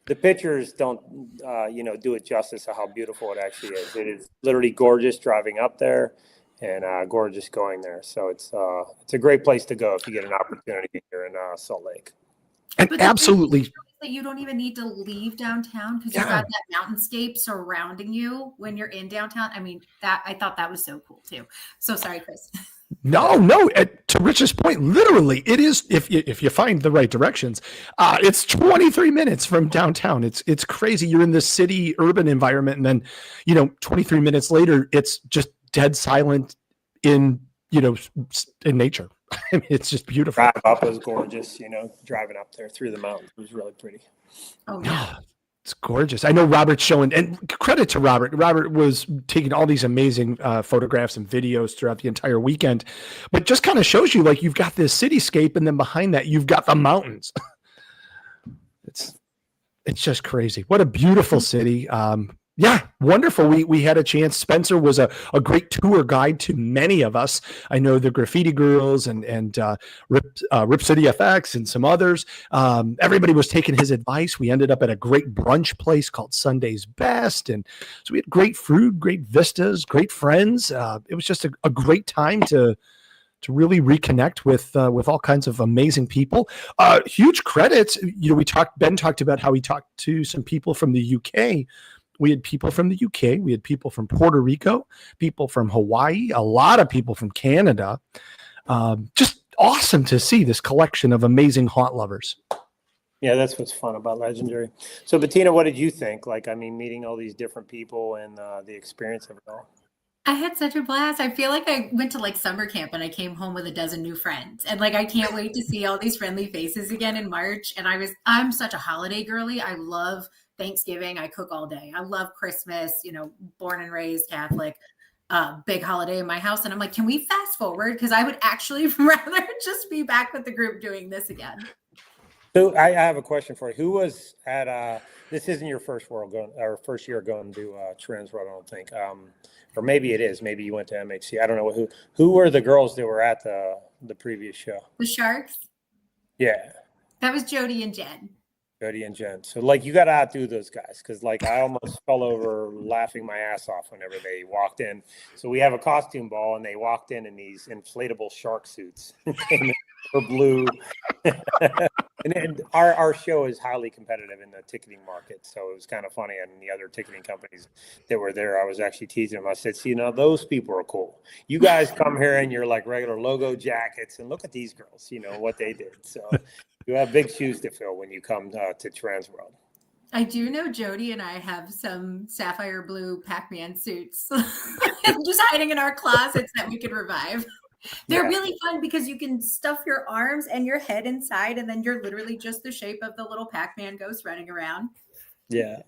the pictures don't do it justice of how beautiful it actually is. It is literally gorgeous driving up there, and gorgeous going there. So it's a great place to go if you get an opportunity here in Salt Lake. And But the absolutely. thing is that you don't even need to leave downtown because you've Yeah. got that mountainscape surrounding you when you're in downtown. I mean, I thought that was so cool too. So sorry, Chris. No. To Rich's point, literally, it is if you find the right directions. It's 23 minutes from downtown. It's crazy. You're in this city urban environment, and then 23 minutes later, it's just dead silent in in nature. I mean, it's just beautiful. Drive up was gorgeous. Driving up there through the mountains was really pretty. Oh yeah. It's gorgeous. I know Robert's showing, and credit to Robert. Robert was taking all these amazing photographs and videos throughout the entire weekend, but just kind of shows you like you've got this cityscape, and then behind that you've got the mountains. It's just crazy. What a beautiful city. Yeah, wonderful. We had a chance. Spencer was a great tour guide to many of us. I know the Graffiti Girls and Rip City FX and some others. Everybody was taking his advice. We ended up at a great brunch place called Sunday's Best. And so we had great food, great vistas, great friends. It was just a great time to really reconnect with all kinds of amazing people. Huge credits. Ben talked about how he talked to some people from the UK. We had people from the UK. We had people from Puerto Rico, people from Hawaii, a lot of people from Canada. Just awesome to see this collection of amazing haunt lovers. Yeah, that's what's fun about Legendary. So, Bettina, what did you think? Meeting all these different people and the experience of it all. I had such a blast. I feel like I went to summer camp and I came home with a dozen new friends. And I can't wait to see all these friendly faces again in March. And I'm such a holiday girly. I love Thanksgiving. I cook all day. I love Christmas, born and raised Catholic, big holiday in my house. And I'm like, can we fast forward? Because I would actually rather just be back with the group doing this again. So I have a question for you. Who was at this isn't your first year going to TransWorld, I don't think. Or maybe it is. Maybe you went to MHC. I don't know who were the girls that were at the previous show. The Sharks? Yeah. That was Jody and Jen. Jody and Jen. So you got to outdo those guys because I almost fell over laughing my ass off whenever they walked in. So we have a costume ball and they walked in these inflatable shark suits. Or blue. and our show is highly competitive in the ticketing market. So it was kind of funny. And the other ticketing companies that were there, I was actually teasing them. I said, see, those people are cool. You guys come here in your regular logo jackets and look at these girls, what they did. So you have big shoes to fill when you come to TransWorld. I do know Jody and I have some sapphire blue Pac-Man suits just hiding in our closets that we could revive. They're really fun because you can stuff your arms and your head inside, and then you're literally just the shape of the little Pac-Man ghost running around. Yeah.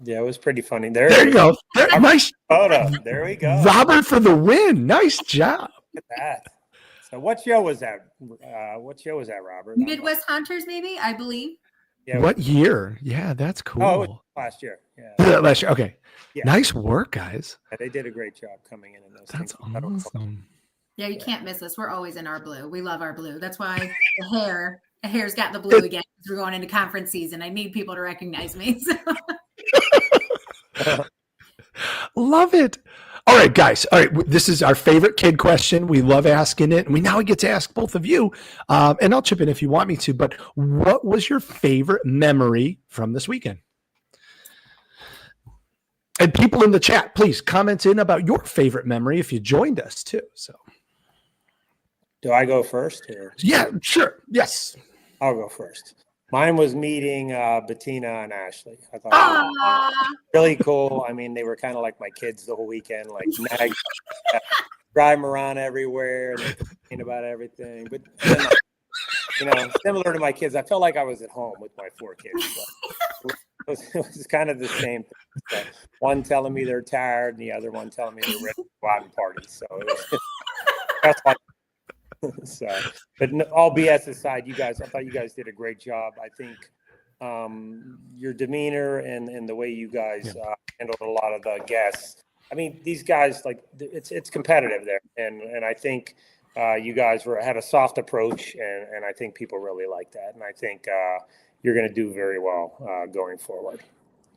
Yeah, it was pretty funny. There you go. Nice photo. There we go. Robert for the win. Nice job. Look at that. So what show was that? Robert? Midwest Hunters, maybe, I believe. Yeah. What year? Yeah, that's cool. Oh, it was last year. Yeah. Last year. Okay. Yeah. Nice work, guys. Yeah, they did a great job coming in those That's things. awesome. Yeah, you can't miss us. We're always in our blue. We love our blue. That's why the hair's got the blue again. We're going into conference season. I need people to recognize me. So. Love it. All right, guys. All right, this is our favorite kid question. We love asking it, and we get to ask both of you. And I'll chip in if you want me to. But what was your favorite memory from this weekend? And people in the chat, please comment in about your favorite memory if you joined us too. So, do I go first? Yeah, sure. Yes, I'll go first. Mine was meeting Bettina and Ashley. I thought it was really cool. I mean, they were kind of like my kids the whole weekend, drive them around everywhere and thinking about everything. But similar to my kids, I felt like I was at home with my 4 kids. So was kind of the same thing. So one telling me they're tired, and the other one telling me they're ready to go out and party. So it was, that's like, so. But all BS aside, I thought you guys did a great job. I think your demeanor and the way you guys handled a lot of the guests. I mean, these guys, like, it's competitive there, and I think you guys had a soft approach, and I think people really like that, and I think you're going to do very well going forward.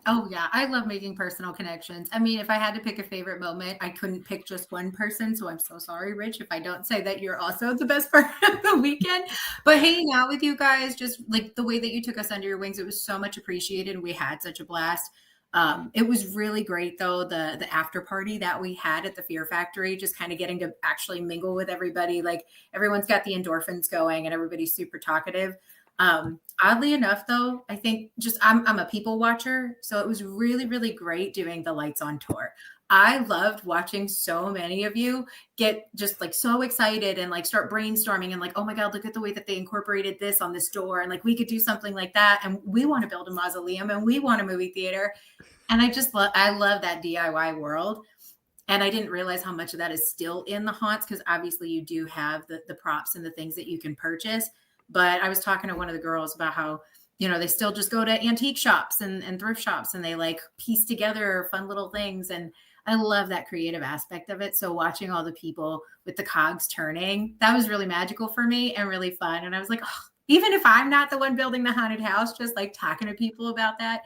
Oh yeah, I love making personal connections. I mean, if I had to pick a favorite moment, I couldn't pick just one person. So I'm so sorry, Rich, if I don't say that you're also the best part of the weekend. But hanging out with you guys, just like the way that you took us under your wings, it was so much appreciated. We had such a blast. It was really great though, the after party that we had at the Fear Factory, just kind of getting to actually mingle with everybody. Like everyone's got the endorphins going and everybody's super talkative. Oddly enough though, I think just I'm a people watcher, so it was really, really great doing the lights on tour. I loved watching so many of you get just like so excited and like start brainstorming and like, oh my God, look at the way that they incorporated this on this door. And like, we could do something like that. And we want to build a mausoleum and we want a movie theater. And I love that DIY world. And I didn't realize how much of that is still in the haunts, because obviously you do have the props and the things that you can purchase. But I was talking to one of the girls about how, they still just go to antique shops and thrift shops and they like piece together fun little things. And I love that creative aspect of it. So watching all the people with the cogs turning, that was really magical for me and really fun. And I was like, oh, even if I'm not the one building the haunted house, just like talking to people about that,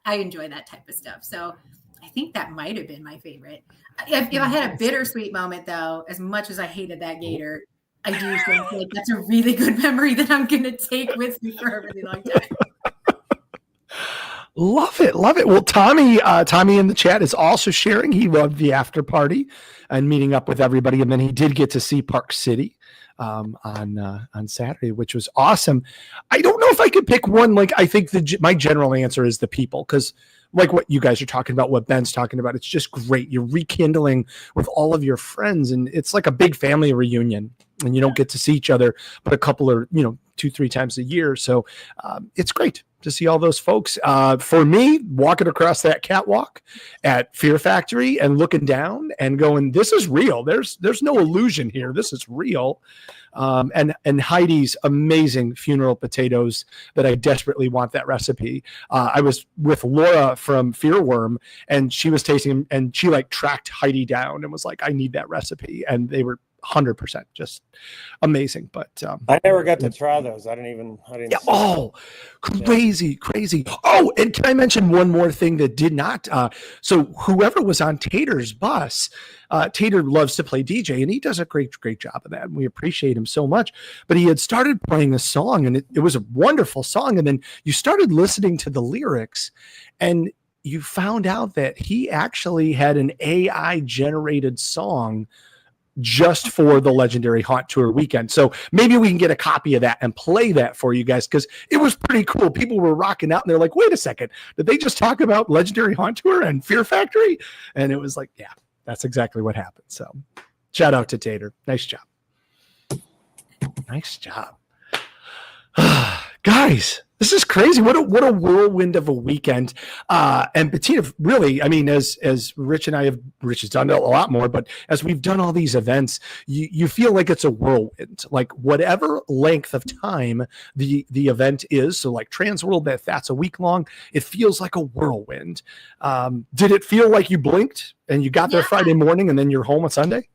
I enjoy that type of stuff. So I think that might have been my favorite. If I had a bittersweet moment though, as much as I hated that gator, I do think like that's a really good memory that I'm going to take with me for a really long time. Love it. Love it. Well, Tommy in the chat is also sharing. He loved the after party and meeting up with everybody. And then he did get to see Park City on Saturday, which was awesome. I don't know if I could pick one. Like, I think my general answer is the people, because like what you guys are talking about, what Ben's talking about, it's just great. You're rekindling with all of your friends, and it's like a big family reunion, and you don't get to see each other but a couple or 2-3 times a year. So it's great to see all those folks. For me, walking across that catwalk at Fear Factory and looking down and going, this is real. There's no illusion here. This is real. And Heidi's amazing funeral potatoes that I desperately want that recipe. I was with Laura from Fearworm, and she was tasting them, and she like tracked Heidi down and was like, I need that recipe. And they were 100% just amazing. But I never got to try those. I didn't yeah. Oh, crazy. Oh, and can I mention one more thing that did not? So whoever was on Tater's bus, Tater loves to play DJ, and he does a great job of that. And we appreciate him so much. But he had started playing a song, and it was a wonderful song. And then you started listening to the lyrics, and you found out that he actually had an AI generated song just for the Legendary Haunt Tour weekend. So maybe we can get a copy of that and play that for you guys, because it was pretty cool. People were rocking out and they're like, wait a second, did they just talk about Legendary Haunt Tour and Fear Factory? And it was like, yeah, that's exactly what happened. So shout out to Tater. Nice job. Guys, this is crazy. What a whirlwind of a weekend. And Bettina, really, I mean, as Rich has done a lot more, but as we've done all these events, you feel like it's a whirlwind, like whatever length of time the event is. So like TransWorld, that's a week long, it feels like a whirlwind. Did it feel like you blinked and you got there Friday morning and then you're home on Sunday?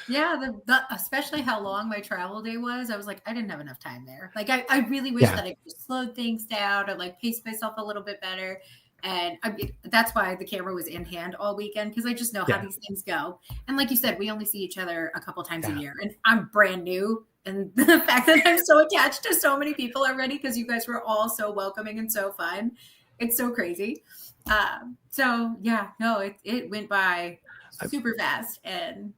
Yeah, especially how long my travel day was. I was like, I didn't have enough time there. Like, I really wish that I could slow things down or like pace myself a little bit better. And that's why the camera was in hand all weekend, because I just know how these things go. And like you said, we only see each other a couple times a year, and I'm brand new. And the fact that I'm so attached to so many people already, because you guys were all so welcoming and so fun, it's so crazy. So yeah, no, it went by super fast, and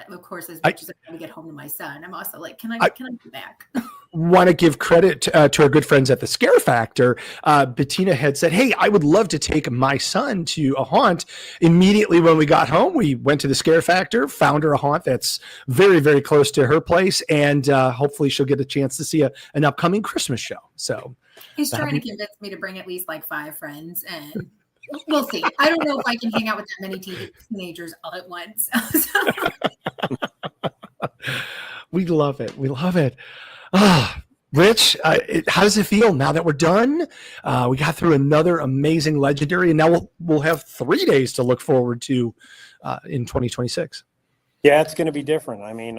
of course, as much as I want to get home to my son, I'm also like, can I get back? Want to give credit to our good friends at the Scare Factor. Bettina had said, hey, I would love to take my son to a haunt. Immediately when we got home, we went to the Scare Factor, found her a haunt that's very, very close to her place, and hopefully she'll get a chance to see an upcoming Christmas show. So he's trying to convince me to bring at least like 5 friends, and we'll see. I don't know if I can hang out with that many teenagers all at once. We love it. We love it. Rich, how does it feel now that we're done? We got through another amazing legendary, and now we'll have 3 days to look forward to in 2026. Yeah, it's going to be different. I mean,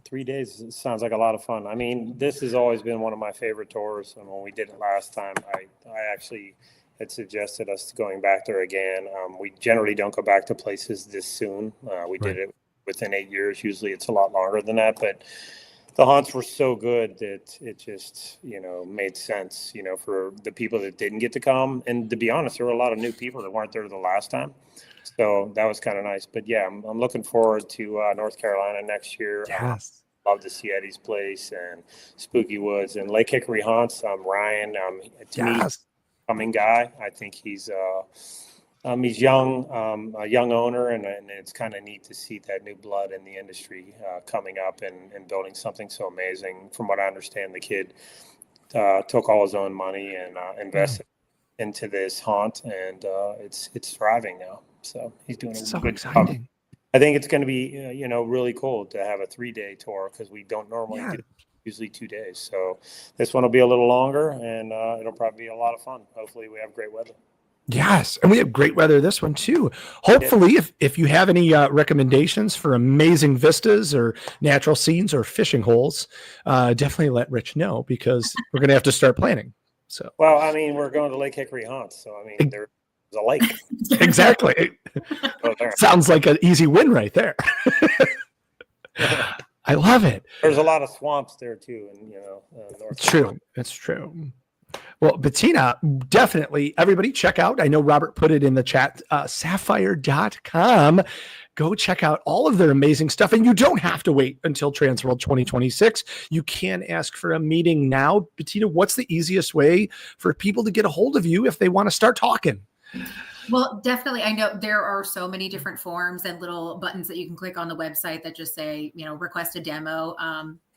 3 days sounds like a lot of fun. I mean, this has always been one of my favorite tours, and when we did it last time, I actually had suggested us going back there again. We generally don't go back to places this soon. We did it within 8 years. Usually it's a lot longer than that, but the haunts were so good that it just, made sense, for the people that didn't get to come. And to be honest, there were a lot of new people that weren't there the last time. So that was kind of nice. But yeah, I'm looking forward to North Carolina next year. Yes. Love to see Eddie's Place and Spooky Woods and Lake Hickory Haunts. Ryan, to me, coming guy. I think he's young, a young owner, and it's kind of neat to see that new blood in the industry coming up and building something so amazing. From what I understand, the kid took all his own money and invested into this haunt, and it's thriving now. So he's doing a good job. I think it's going to be really cool to have a 3-day tour, because we don't normally do usually 2 days. So this one will be a little longer, and it'll probably be a lot of fun. Hopefully we have great weather. Yes, and we have great weather this one too. Hopefully, if you have any recommendations for amazing vistas or natural scenes or fishing holes, definitely let Rich know, because we're going to have to start planning. So, well, I mean, we're going to Lake Hickory Haunts, so I mean, there's a lake. Exactly. Sounds like an easy win right there. I love it. There's a lot of swamps there too, and North Carolina. It's true. Well, Bettina, definitely everybody check out. I know Robert put it in the chat, sapphire.com. Go check out all of their amazing stuff. And you don't have to wait until TransWorld 2026. You can ask for a meeting now. Bettina, what's the easiest way for people to get a hold of you if they want to start talking? Well, definitely. I know there are so many different forms and little buttons that you can click on the website that just say, request a demo.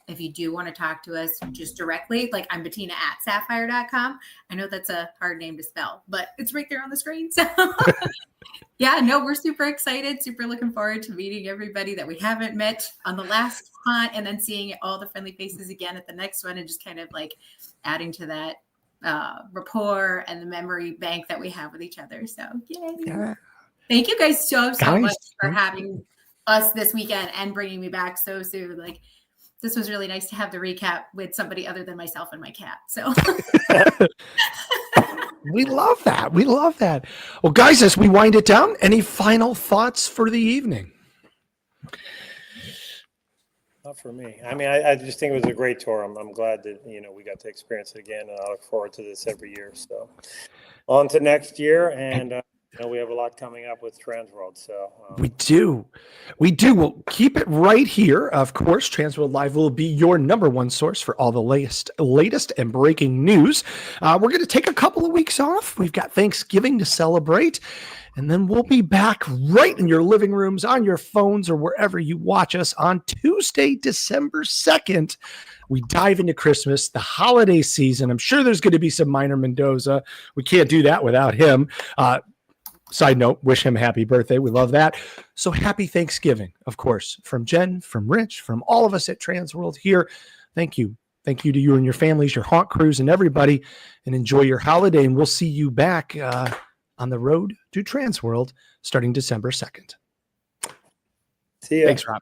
If you do want to talk to us just directly, like I'm Bettina at sapphire.com. I know that's a hard name to spell, but it's right there on the screen. So yeah, no, we're super excited, super looking forward to meeting everybody that we haven't met on the last haunt, and then seeing all the friendly faces again at the next one, and just kind of like adding to that rapport and the memory bank that we have with each other. So yay. Yeah. Thank you guys so much for having us this weekend and bringing me back so soon. Like, this was really nice to have the recap with somebody other than myself and my cat. So we love that. We love that. Well, guys, as we wind it down, any final thoughts for the evening? Not for me. I mean, I just think it was a great tour. I'm glad that, we got to experience it again, and I look forward to this every year. So on to next year, and we have a lot coming up with TransWorld. So we do. We'll keep it right here. Of course, TransWorld Live will be your number one source for all the latest and breaking news. We're going to take a couple of weeks off. We've got Thanksgiving to celebrate, and then we'll be back right in your living rooms, on your phones, or wherever you watch us on Tuesday, December 2nd. We dive into Christmas, the holiday season. I'm sure there's going to be some minor Mendoza. We can't do that without him. Side note, wish him happy birthday. We love that. So happy Thanksgiving, of course, from Jen, from Rich, from all of us at TransWorld here. Thank you. Thank you to you and your families, your haunt crews, and everybody, and enjoy your holiday. And we'll see you back on the road to TransWorld starting December 2nd. See ya. Thanks, Rob.